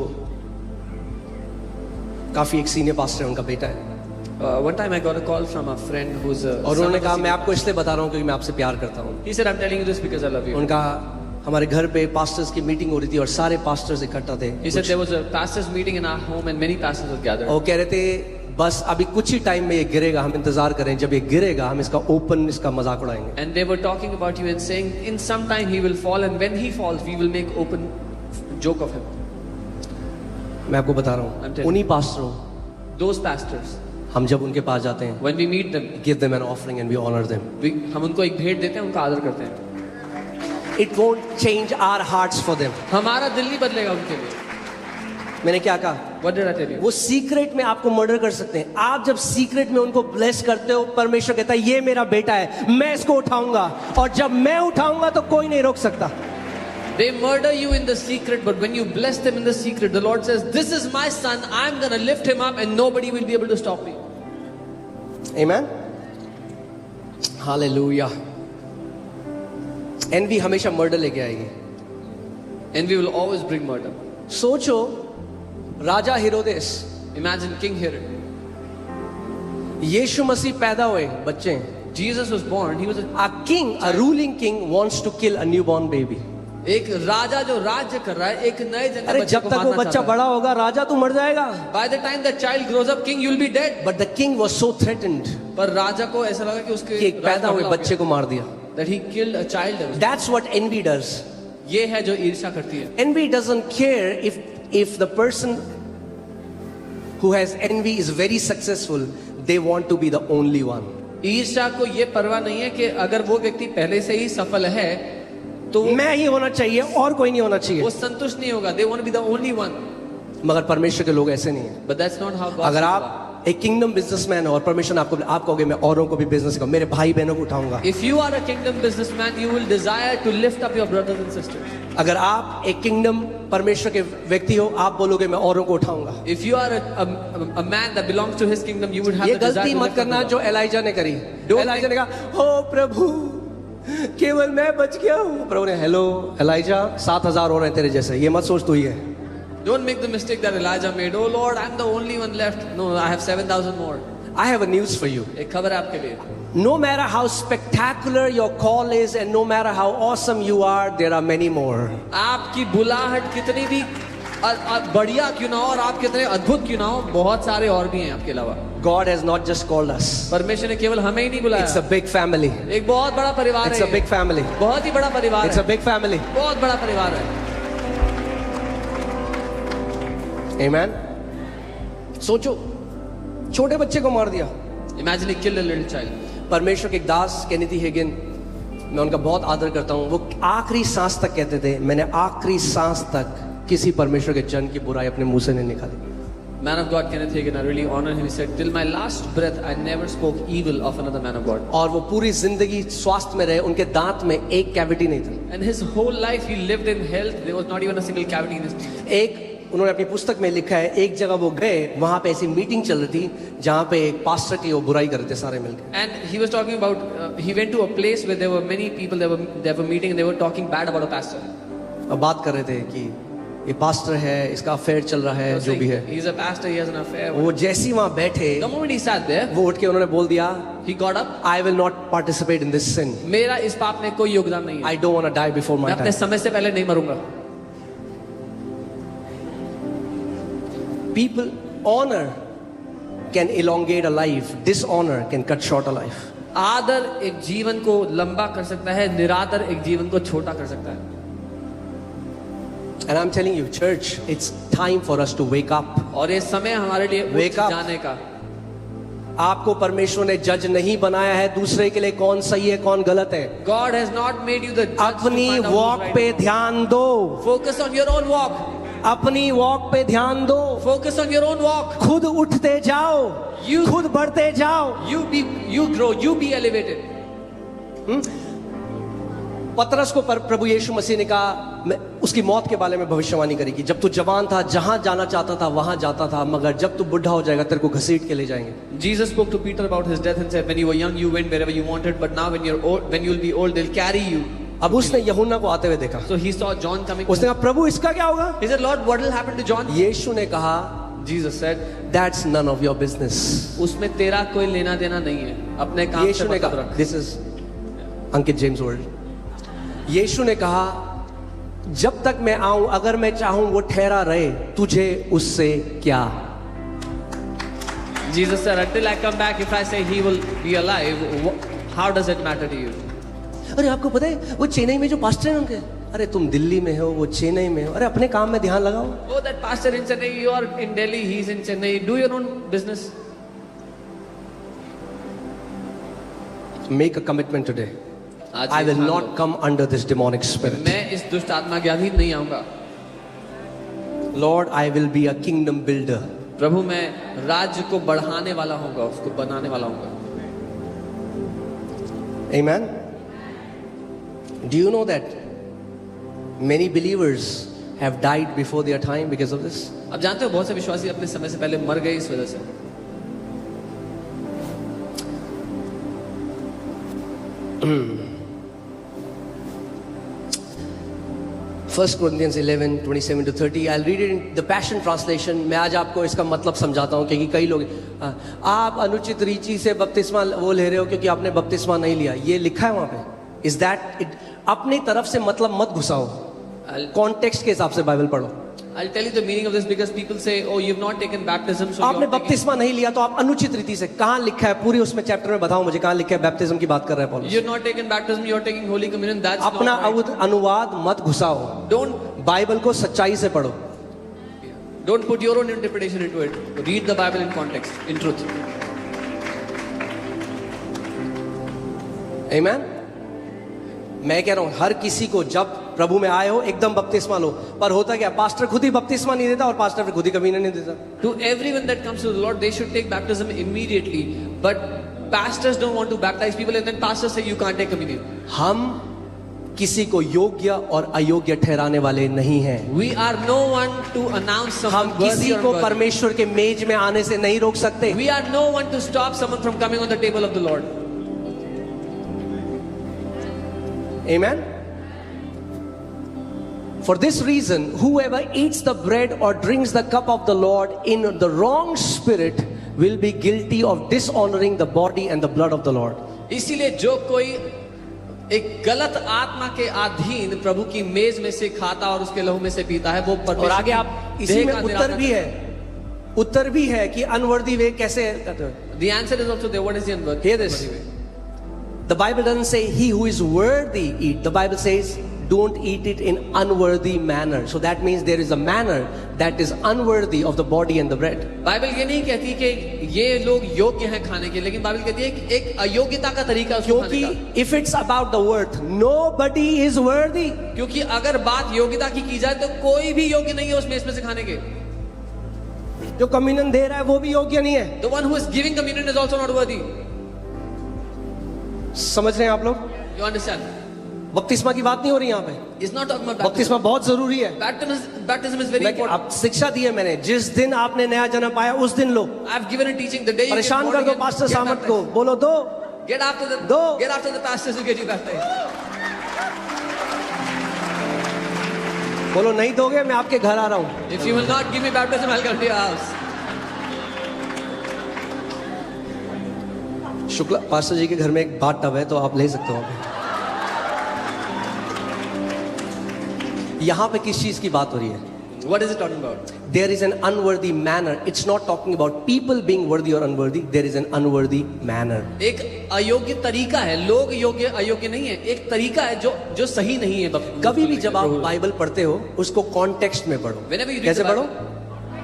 काफी एक सीनियर पास्टर है, उनका बेटा है। One time I got a call from a friend who's a और उन्होंने कहा मैं आपको इसलिए बता रहा हूँ क्योंकि मैं आपसे प्यार करता हूँ। He said I'm telling you this because I love you. उनका हमारे घर पे पास्टर्स की मीटिंग हो रही थी और सारे पास्टर्स इकट्ठा थे। He said there was a pastors meeting in our home and many pastors were gathered. और कह रहे थे बस अभी कुछ ही टाइम में ये गिरेगा, हम इंतजार करें, जब ये गिरेगा हम इसका ओपन इसका मजाक उड़ाएंगे। And they were talking about you and saying in some time he will fall and when he falls we will make open joke of him. मैं आपको बता रहा I'm हूँ, telling उन्हीं पास्टरों, Those pastors, हम जब उनके पास जाते हैं, when we meet them, give them an offering and we honor them। हम उनको एक भेंट देते हैं, उनका आदर करते हैं। It won't change our hearts for them। हमारा दिल नहीं बदलेगा उनके लिए। मैंने क्या कहा? What did I tell you? वो सीक्रेट में आपको मर्डर कर सकते हैं। आप जब सीक्रेट में उनको ब्लेस करते हो, परमेश्वर कहता है ये मेरा बेटा है, मैं इसको उठाऊंगा, और जब मैं उठाऊंगा तो कोई नहीं रोक सकता। They murder you in the secret, but when you bless them in the secret, the Lord says, "This is my son. I'm going to lift him up, and nobody will be able to stop me." Amen? Hallelujah। Envy हमेशा murder लेके आएगी। And we will always bring murder. सोचो, राजा हेरोदेस, Imagine King Herod. यीशु मसीह पैदा हुए, बच्चे, Jesus was born. He was a king, a ruling king wants to kill a newborn baby। एक राजा जो राज्य कर रहा है, एक नए जन्मे अरे बच्चे जब को तक वो मारना बच्चा चाहता है। बड़ा होगा राजा तो मर जाएगा. By the time that child grows up, king, you'll be dead. But the king was so threatened पर राजा को ऐसा लगा कि उसके कि एक पैदा हुए बच्चे को मार दिया. that he killed a child. That's what envy does. ये है जो ईर्ष्या करती है. Envy doesn't care if the person who has envy is very successful, they want to be the only one. ईर्ष्या को ये परवाह नहीं है कि अगर वो व्यक्ति पहले से ही सफल है तो मैं ही होना चाहिए और कोई नहीं होना चाहिए. वो संतुष्ट नहीं होगा. They want to be the only one. मगर परमेश्वर के लोग ऐसे नहीं है. But that's not how God. अगर आप एक किंगडम बिजनेसमैन हो और परमेश्वर आप कहोगे मैं औरों को भी बिजनेस सिखाऊं, मेरे भाई बहनों को उठाऊंगा. If you are a kingdom businessman, you will desire to lift up your brothers and sisters. अगर आप एक किंगडम परमेश्वर के व्यक्ति हो, आप बोलोगे मैं औरों को उठाऊंगा. If you are a man that belongs to his kingdom, you would have ये the desire गलती to मत lift up करना the जो एलाइजा ने करी. Don't एलाइजा ने कहा ओ प्रभु केवल मैं बच गया हूँ. प्रभु ने हेलो एलाइजा 7,000 और हैं तेरे जैसे, ये मत सोच तू ही है. Don't make the mistake that Elijah made. Oh Lord, I'm the only one left. No, I have 7,000 more. I have a news for you. एक खबर है आपके लिए. No matter how spectacular your call is and no matter how awesome you are, there are many more. आपकी बुलाहट कितनी भी बढ़िया क्यों ना हो और आप कितने अद्भुत क्यों ना हो, बहुत सारे और भी हैं आपके अलावा. God has not just called us. परमेश्वर ने केवल हमें ही नहीं बुलाया. It's a big family. एक बहुत बड़ा परिवार It's है. a big family. बहुत ही बड़ा परिवार It's है. a big family. बहुत बड़ा परिवार है. Amen. सोचो छोटे बच्चे को मार दिया. Imagine he killed a little child. परमेश्वर के एक दास केनेथी हेगिन, मैं उनका बहुत आदर करता हूँ. वो आखिरी सांस तक कहते थे मैंने आखिरी सांस तक किसी परमेश्वर के जन की बुराई अपने मुंह से नहीं निकाली. Man of God Kenneth Hagin, I really honor him. He said, till my last breath, I never spoke evil of another man of God. और वो पूरी जिंदगी स्वास्थ्य में रहे. उनके दांत में एक कैविटी नहीं था. And his whole life he lived in health. There was not even a single cavity in his teeth. एक उन्होंने अपनी पुस्तक में लिखा है एक जगह वो गए, वहां पे ऐसी मीटिंग चल रही थी जहां पे एक पास्टर की वो बुराई कर रहे थे सारे मिलकर. And he was talking about, he went to a place where there were many people, they were meeting and they were talking bad about a pastor. अब बात कर रहे थे कि ये पास्टर है, इसका अफेयर चल रहा है, जो भी है. He's a pastor, he has an affair. वो जैसी वहां बैठे, The moment he sat there, वो उठ के उन्होंने बोल दिया he got up. I will not participate in this sin. मेरा इस पाप में कोई योगदान नहीं है. I don't want to die before my मैं अपने time. समय से पहले नहीं मरूंगा. People honor can elongate a life, dishonor can cut short a life. आदर एक जीवन को लंबा कर सकता है, निरादर एक जीवन को छोटा कर सकता है. And I'm telling you, church, it's time for us to wake up. और ये समय हमारे लिए Wake उठ up. जाने का. आपको परमेश्वर ने जज नहीं बनाया है दूसरे के लिए कौन सही है कौन गलत है. God has not made you the judge to अपनी find out walk who's right. पे ध्यान दो. Focus on your own walk. अपनी वॉक पे ध्यान दो. Focus on your own walk. खुद उठते जाओ, You- खुद बढ़ते जाओ. You grow, you be elevated. पतरस को प्रभु यीशु मसीह ने कहा, मैं उसकी मौत के बारे में भविष्यवाणी करेगी. जब तू जवान था जहां जाना चाहता था वहां जाता था, मगर जब तू बुढ़ा हो जाएगा तेरे को घसीट के ले जाएंगे. Jesus spoke to Peter about his death and said, when you were young, you went wherever you wanted, but now when you're old, when you'll be old, they'll carry you. अब उसने यूहन्ना को आते हुए देखा. So he saw John coming. उसने कहा प्रभु इसका क्या होगा. He said, Lord, what will happen to John? यीशु ने कहा Jesus said, that's none of your business. उसमें तेरा कोई लेना देना नहीं है. अपने काम से यीशु ने मतलब कहा, रख. This is Ankit James world. यीशु ने कहा जब तक मैं आऊं, अगर मैं चाहूं वो ठहरा रहे, तुझे उससे क्या. Jesus said, until I come back, if I say he will be alive, how does it matter to you? अरे आपको पता है वो चेन्नई में जो पास्टर है उनके, अरे तुम दिल्ली में हो, वो चेन्नई में हो, अरे अपने काम में ध्यान लगाओ. Oh, that pastor in Chennai, you are in Delhi, he's in Chennai. Do your own business. Make a commitment today. आज I ये will ठान not low. come under this demonic spirit. मैं इस दुष्ट आत्मा के अधीन नहीं आऊंगा. Lord, I will be a kingdom builder. प्रभु मैं राज्य को बढ़ाने वाला होऊंगा, उसको बनाने वाला होऊंगा. Amen. Do you know that many believers have died before their time because of this? अब जानते हो बहुत से विश्वासी अपने समय से पहले मर गए इस वजह से. First Corinthians 11:27-30. I'll read it in the Passion Translation. मैं आज आपको इसका मतलब समझाता हूँ क्योंकि कई लोग आप अनुचित रीति से बपतिस्मा वो ले रहे हो क्योंकि आपने बपतिस्मा नहीं लिया. ये लिखा है वहां पे. Is that it? अपनी तरफ से मतलब मत घुसाओ. कॉन्टेक्स्ट के हिसाब से बाइबल पढ़ो। I'll tell you the meaning of this because people say, oh, you've not taken baptism, so आपने you're taking... बपतिस्मा नहीं लिया तो आप अनुचित रीति से, कहाँ लिखा है पूरी उसमें चैप्टर में बताओ मुझे, कहाँ लिखा है बैप्टिज्म की बात कर रहा है पौलुस। You're not taken baptism, you're taking Holy Communion. That's अपना not right. अनुवाद मत घुसाओ, Don't बाइबल को सच्चाई से पढ़ो। put your own interpretation into it. Read the Bible in context, in truth. आमेन। मैं कह रहा हूं हर किसी को जब प्रभु में आए हो एकदम बपतिस्मा लो, पर होता क्या, पास्टर खुद ही बपतिस्मा नहीं देता और पास्टर फिर खुद ही कमीना नहीं देता। To everyone that comes to the Lord, they should take baptism immediately. But pastors don't want to baptize people, and then pastors say you can't take communion. हम किसी को योग्य और अयोग्य ठहराने वाले नहीं हैं। We are no one to announce हम someone worthy किसी or को unworthy. परमेश्वर के मेज में आने से नहीं रोक सकते। We are no one to stop someone from coming on the table of the Lord. Amen. For this reason, whoever eats the bread or drinks the cup of the Lord in the wrong spirit will be guilty of dishonoring the body and the blood of the Lord. इसीलिए जो कोई एक गलत आत्मा के अधीन प्रभु की मेज में से खाता और उसके लहू में से पीता है, वो और आगे आप इसी में उत्तर भी है कि अनवर्दी वे कैसे करते हो। The answer is also there. What is the unworthy? Hear this. The Bible doesn't say he who is worthy eat. The Bible says don't eat it in unworthy manner. So that means there is a manner that is unworthy of the body and the bread. Bible ये नहीं कहती कि ये लोग योग्य हैं खाने के, लेकिन बाइबल कहती है कि एक अयोग्यता का तरीका उसको खाने का। क्योंकि if it's about the worth, nobody is worthy. क्योंकि अगर बात योग्यता की जाए तो कोई भी योग्य नहीं है उस मेज में से खाने के। जो कम्युनियन दे रहा है वो भी योग्य नहीं है। The one who is giving communion is also not worthy. समझ रहे हैं आप लोग? You understand? बपतिस्मा की बात नहीं हो रही यहाँ पे। It's not talking about baptism. बपतिस्मा बहुत जरूरी है। Baptism is very important. अब शिक्षा दी है मैंने, जिस दिन आपने नया जन्म पाया उस दिन लो। I've given a teaching the day you get परेशान born कर दो again, पास्टर get सामत को, baptized. बोलो दो। Get after the pastors who get you baptized. बोलो नहीं दोगे मैं आपके घर आ रहा हूँ। If you will not give me baptism, I'll come to your house. Shukla pastor ji के घर में एक बाथ टब है तो आप ले सकते हो। यहाँ पे किस चीज की बात हो रही है? What is it talking about? There is an unworthy manner. It's not talking about people being worthy or unworthy. There is an unworthy manner. एक अयोग्य तरीका है, लोग योग्य अयोग्य नहीं है, एक तरीका है जो सही नहीं है। कभी भी जब आप बाइबल पढ़ते हो उसको कॉन्टेक्स्ट में पढ़ो। कैसे पढ़ो?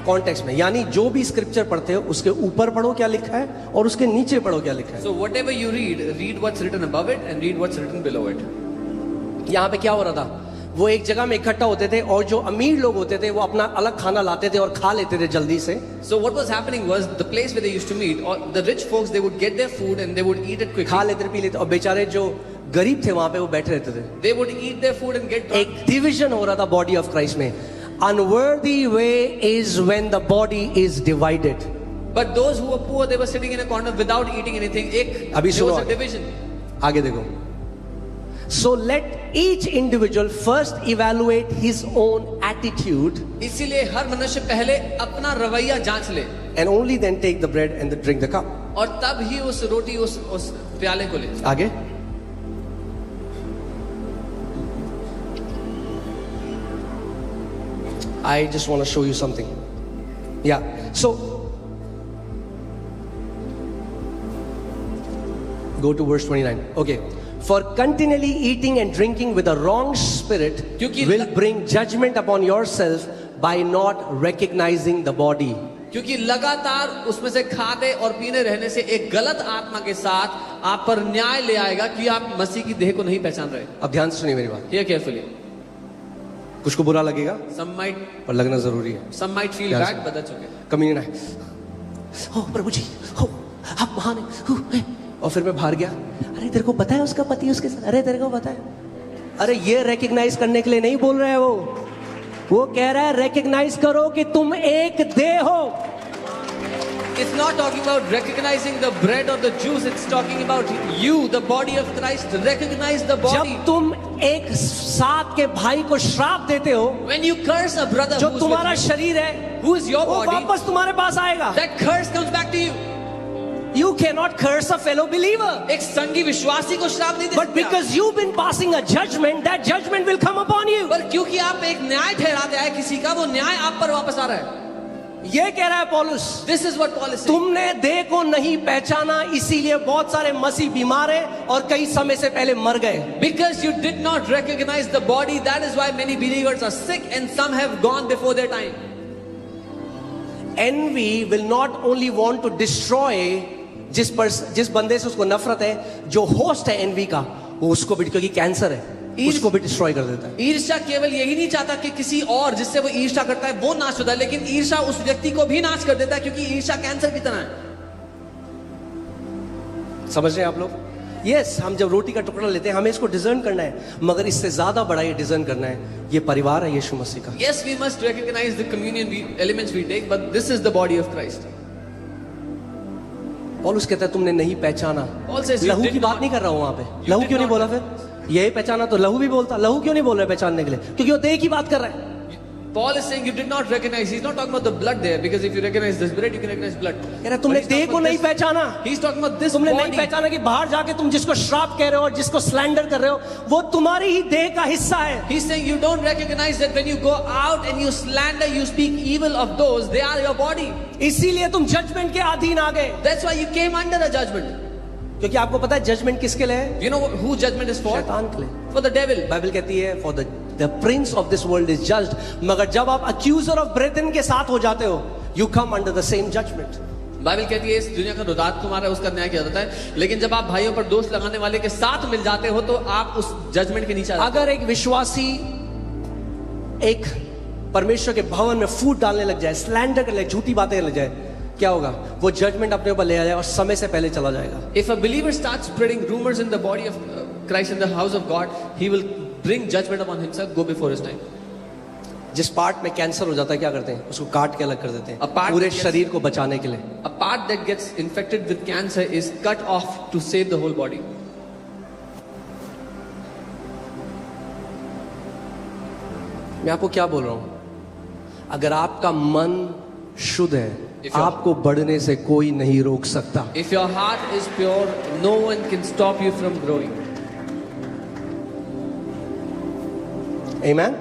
कॉन्टेक्स्ट में, यानी जो भी स्क्रिप्चर पढ़ते हो उसके ऊपर पढ़ो क्या लिखा है और उसके नीचे पढ़ो क्या लिखा है। So whatever you read what's written above it and read what's written below it. यहाँ पे क्या हो रहा था? वो एक जगह में इकट्ठा होते थे और जो अमीर लोग होते थे वो अपना अलग खाना लाते थे और खा लेते थे जल्दी से। So what was happening was the place where they used to meet, or the rich folks, they would get their food and they would eat it quickly. खा लेते पी लेते, और बेचारे जो गरीब थे वहां पे वो बैठे रहते थे। They would eat their food and get drunk. एक डिवीजन हो रहा था बॉडी ऑफ क्राइस्ट में। Unworthy way is when the body is divided. But those who were poor, they were sitting in a corner without eating anything. अभी there was सुनो a division. आगे देखो। So let each individual first evaluate his own attitude. इसीलिए हर मनुष्य पहले अपना रवैया जांच ले, and only then take the bread and drink the cup. और तब ही उस रोटी उस प्याले को ले। आगे I just want to show you something. Yeah. So go to verse 29. Okay. For continually eating and drinking with a wrong spirit will bring judgment upon yourself by not recognizing the body. क्योंकि लगातार उसमें से खाते और पीने रहने से एक गलत आत्मा के साथ आप पर न्याय ले आएगा कि आप मसीह की देह को नहीं पहचान रहे। अब ध्यान से सुनिए मेरी बात। Hear carefully. कुछ को बुरा लगेगा, Some might, पर लगना जरूरी है। some might feel bad, but that's okay. Communion है। हो प्रभु जी, हो आप महान हैं। और फिर मैं बाहर गया, अरे तेरे को पता है उसका पति उसके साथ, अरे तेरे को पता है। अरे ये रिकग्नाइज करने के लिए नहीं बोल रहा है वो कह रहा है रिकग्नाइज करो कि तुम एक देह हो। It's not talking about recognizing the bread or the juice. It's talking about you, the body of Christ. Recognize the body. जब तुम एक साथ के भाई को श्राप देते हो, when you curse a brother जो who's तुम्हारा with you, शरीर है, who is your वो body, वापस तुम्हारे पास आएगा। that curse comes back to you. You You cannot curse a fellow believer. एक संगी विश्वासी को श्राप नहीं दे But सकते आप। because you've been passing a judgment, that judgment will come upon you. पर क्योंकि आप एक न्याय ठहराते हैं किसी का, वो न्याय आप पर वापस आ रहा है। ये कह रहा है पौलुस, This is what Paul is saying. तुमने देह को नहीं पहचाना, इसीलिए बहुत सारे मसीह बीमार हैं और कई समय से पहले मर गए। Because you did not recognize the body, that is why many believers are sick and some have gone before their time. Envy will not only want to destroy जिस बंदे से उसको नफरत है, जो होस्ट है एनवी का, वो उसको भी, क्योंकि कैंसर है, उसको भी डिस्ट्रॉय कर देता है। ईर्ष्या केवल यही नहीं चाहता कि किसी और जिससे वो ईर्ष्या करता है वो नाश होता है, लेकिन ईर्ष्या उस व्यक्ति को भी नाश कर देता है, क्योंकि ईर्ष्या कैंसर की तरह है। समझ रहे हैं आप लोग? यस, हम जब रोटी का टुकड़ा लेते हैं, हमें इसको डिजर्न करना है, मगर इससे ज्यादा बड़ा ये डिजर्न करना है, ये परिवार है यीशु मसीह का। Yes, we must recognize the communion elements we take, but this is the body of Christ. पौलुस कहता है तुमने नहीं पहचाना। Paul says you लहू did की बात not- नहीं कर रहा हूं वहां पे। You लहू did क्यों नहीं not- बोला फिर? यही पहचाना तो लहू भी बोलता। लहू क्यों नहीं बोल रहा है पहचानने के लिए? क्योंकि वो देह की बात कर रहा है। Paul is saying you did not recognize. He's not talking about the blood there, because if you recognize this bread, you can recognize blood. कह रहा है तुमने But he's देह talking को about नहीं this- पहचाना। He's talking about this तुमने नहीं body. पहचाना कि बाहर जाके तुम जिसको श्राप कह रहे हो और जिसको स्लैंडर कर रहे हो, वो तुम्हारी ही देह का हिस्सा है। He's saying you don't recognize that when you go out and you slander, you speak evil of those, they are your body. इसीलिए तुम जजमेंट के अधीन आ गए। That's why you came under a judgment. क्योंकि आपको पता है जजमेंट किसके लिए है? You know who judgment is for? शैतान के लिए। For the devil. बाइबल कहती है for the Prince of this world is judged. मगर जब आप अक्यूजर ऑफ ब्रेथन के साथ हो जाते हो, you come under the same judgement. Bible कहती है इस दुनिया का रुदात तुम्हारा, उसका न्याय किया जाता है, लेकिन जब आप भाइयों पर दोष लगाने वाले के साथ मिल जाते हो तो आप उस जजमेंट के नीचे आ जाते हो। अगर एक विश्वासी एक परमेश्वर के भवन में फूट डालने लग जाए, स्लैंडर करने लग, झूठी बातें करने लग जाए, क्या होगा? वो जजमेंट अपने ऊपर ले आ जाएगा और समय से पहले चला जाएगा। If a believer starts spreading rumors in the body of Christ, in the house of God, he will bring judgment upon himself, go before his time. जिस पार्ट में कैंसर हो जाता है क्या करते हैं? उसको काट के अलग कर देते हैं, A part पूरे that gets- शरीर को बचाने के लिए। A part that gets infected with cancer is cut off to save the whole body. मैं आपको क्या बोल रहा हूं? अगर आपका मन शुद्ध है, If your- आपको बढ़ने से कोई नहीं रोक सकता। If your heart is pure, no one can stop you from growing. आमीन।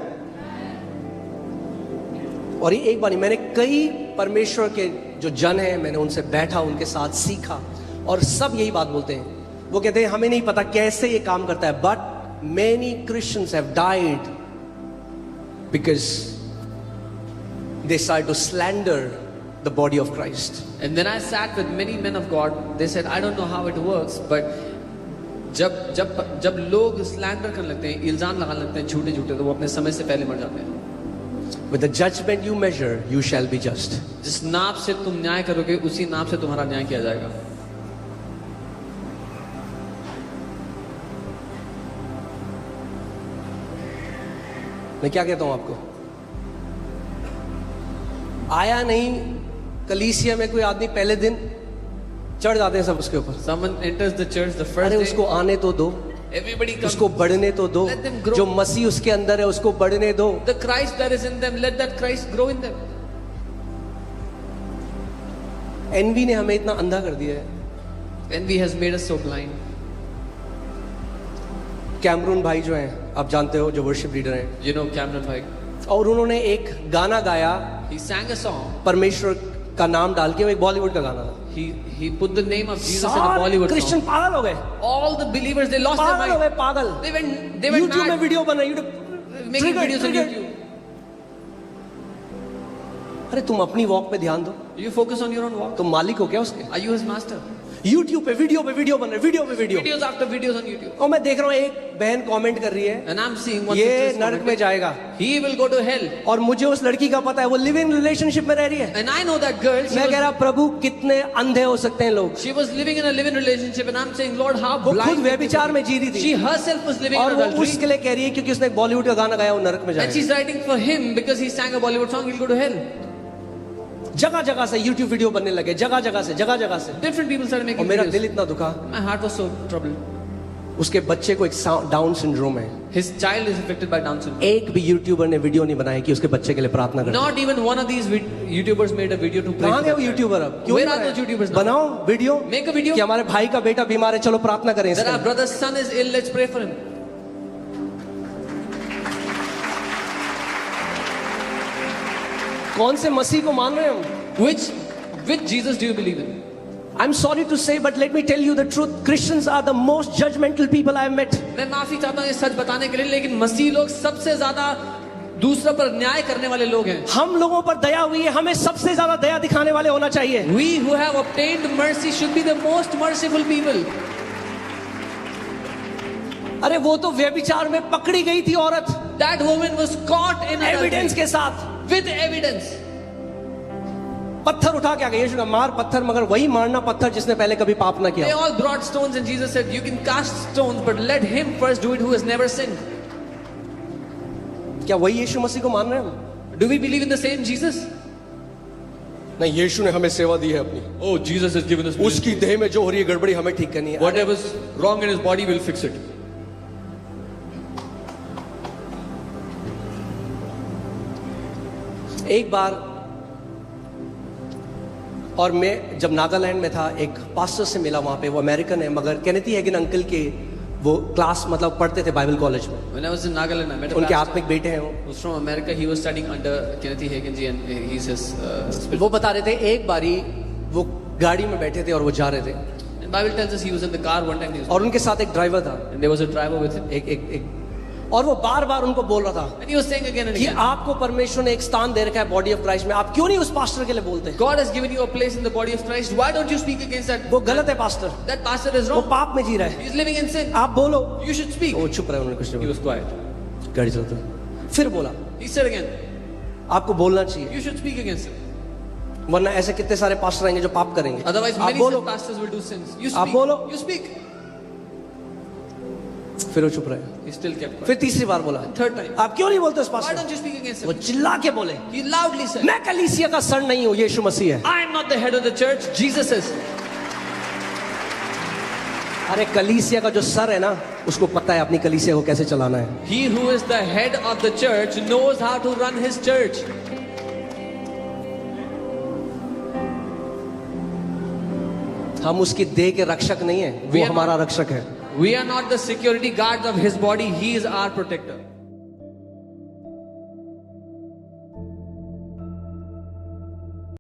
और ये एक बार नहीं, मैंने कई परमेश्वर के जो जन हैं, मैंने उनसे बैठा, उनके साथ सीखा, और सब यही बात बोलते हैं। वो कहते हैं हमें नहीं पता कैसे ये काम करता है, but many Christians have died because they start to slander the body of Christ. And then I sat with many men of God. They said, I don't know how it works, but जब लोग slander करने लगते हैं, इल्जाम लगाने लगते हैं झूठे झूठे, तो वो अपने समय से पहले मर जाते हैं। With the judgment you measure, you shall be judged. जिस नाप से तुम न्याय करोगे, उसी नाप से तुम्हारा न्याय किया जाएगा। मैं क्या कहता हूं आपको? आया नहीं कलीसिया में कोई आदमी, पहले दिन चढ़ जाते हैं सब उसके ऊपर। Someone enters the church the first अरे day. उसको आने तो दो, Everybody comes. उसको बढ़ने तो दो। Let them grow. जो मसीह उसके अंदर है उसको बढ़ने दो। The Christ that is in them, let that Christ grow in them. Envy ने हमें इतना अंधा कर दिया है। Envy has made us so blind. Cameron भाई जो हैं, आप जानते हो, जो वर्शिप लीडर हैं, You know Cameron Bhai. और उन्होंने एक गाना गाया He sang a song. परमेश्वर का नाम डाल के, वो एक बॉलीवुड का गाना था। He put the name of Jesus in a सारे Bollywood क्रिश्चियन song. पागल हो गए, All the believers, they lost their पागल हो mind. गए, पागल। They went यूट्यूब में mad, वीडियो बन रहे, YouTube making videos on YouTube. अरे तुम अपनी वॉक पे ध्यान दो, You focus on your own walk. तुम मालिक हो क्या उसके? Are you his master? YouTube पे वीडियो बन रहे, वीडियो पे video. Videos after videos on YouTube. और मैं देख रहा हूँ एक बहन कमेंट कर रही है, And I'm seeing one ये sister is नरक में commenting, जाएगा। he will go to hell. और मुझे उस लड़की का पता है, वो लिव इन रिलेशनशिप में रह रही है। And I know that girl. मैं कह रहा प्रभु कितने अंधे हो सकते हैं लोग। She was living in a live-in relationship, and I'm saying, Lord, how वो खुद blind. व्यभिचार में जी रही She थी, herself was living और in वो adultery. उसके लिए कह रही है क्योंकि उसने एक बॉलीवुड का गाना गाया, वो नरक में And जाएगा। she's writing for him because he sang a Bollywood song, he'll go to hell. जगह जगह से यूट्यूब वीडियो बनने लगे, जगह जगह से। Different people started और making मेरा videos. दिल इतना दुखा। My heart was so troubled. उसके बच्चे को एक डाउन सिंड्रोम है। His child is affected by Down syndrome. एक भी यूट्यूबर ने वीडियो नहीं बनाया कि उसके बच्चे के लिए प्रार्थना करें। Not even one of these YouTubers made a video to pray. कहाँ for गए वो that child. यूट्यूबर अब? क्यों Where नहीं are those बनाए? YouTubers now? बनाओ वीडियो, Make a video. कि हमारे भाई का बेटा बीमार है, चलो प्रार्थना करें That इसके our लिए। brother's son is ill, let's pray for him. कौन से मसीह को मान रहे हैं हम? Which Jesus do you believe in? I'm sorry to say, but let me tell you the truth. Christians are the most judgmental people I've met. मैं माफी चाहता हूँ ये सच बताने के लिए, लेकिन मसीह लोग सबसे ज्यादा दूसरों पर न्याय करने वाले लोग हैं. हम लोगों पर दया हुई है, हमें सबसे ज्यादा दया दिखाने वाले होना चाहिए. We who have obtained mercy should be the most merciful people. अरे वो तो व्यभिचार में पकड़ी गई थी औरत, That woman was caught in evidence adultery के साथ. with evidence. पत्थर उठा के आ गए, यीशु ने मार पत्थर, मगर वही मारना पत्थर जिसने पहले कभी पाप ना They किया. all brought stones and Jesus said, you can cast stones, but let him first do it who has never sinned. क्या वही यीशु मसीह को मान रहे हैं हम? Do we believe in the same Jesus? नहीं, यीशु ने हमें सेवा दी है अपनी. Oh, Jesus has given us उसकी देह में जो हो रही है गड़बड़ी हमें ठीक करनी है. whatever's wrong in his body, we'll fix it. एक बार और मैं जब नागालैंड में था, एक पास्टर से मिला वहां पे. वो अमेरिकन है, मगर केनेथी हैगिन अंकल के वो क्लास मतलब पढ़ते थे बाइबल कॉलेज में. When I was in Nagaland, I met a उनके pastor आत्मिक बेटे हैं वो. who's from America. He was studying under Kenneth Hagin ji, and he's his spirit. वो बता रहे थे एक बारी वो गाड़ी में बैठे थे और वो जा रहे थे, And Bible tells us he was in the car one time. He was, और उनके साथ एक ड्राइवर था, and there was a driver with him, एक और वो बार बार उनको बोल रहा था and he was saying again and कि again, आपको परमेश्वर ने एक स्थान दे रखा है बॉडी ऑफ क्राइस्ट में, आप क्यों नहीं उस पास्टर के लिए बोलते? God has given you a place in the body of Christ. Why don't you speak against that? वो गलत है पास्टर, That pastor is वो wrong. पाप में जी रहा है, He's living in sin. आप बोलो. You should speak. वो चुप रहे, उन्होंने कुछ He नहीं was quiet. बोला. गाड़ी चलता फिर बोला He said again, आपको बोलना चाहिए, you should speak against it. वरना ऐसे कितने सारे पास्टर आएंगे जो पाप करेंगे. Otherwise, आप many बोलो. such pastors will do sins. You आप speak. बोलो. You speak. फिर वो चुप रहे. He still kept quiet. फिर तीसरी बार बोला, Third time. आप क्यों नहीं बोलते उस Why pastor? don't you speak against वो him? चिल्ला के बोले, He loudly said, मैं कलीसिया का सर नहीं हूँ, यीशु मसीह है. I am not the head of the church. Jesus is. अरे कलीसिया का जो सर है ना, उसको पता है अपनी कलीसिया को कैसे चलाना है. He who is the head of the church knows how to run his church. हम उसकी देह के रक्षक नहीं है, We वो are हमारा रक्षक है. We are not the security guards of his body. He is our protector.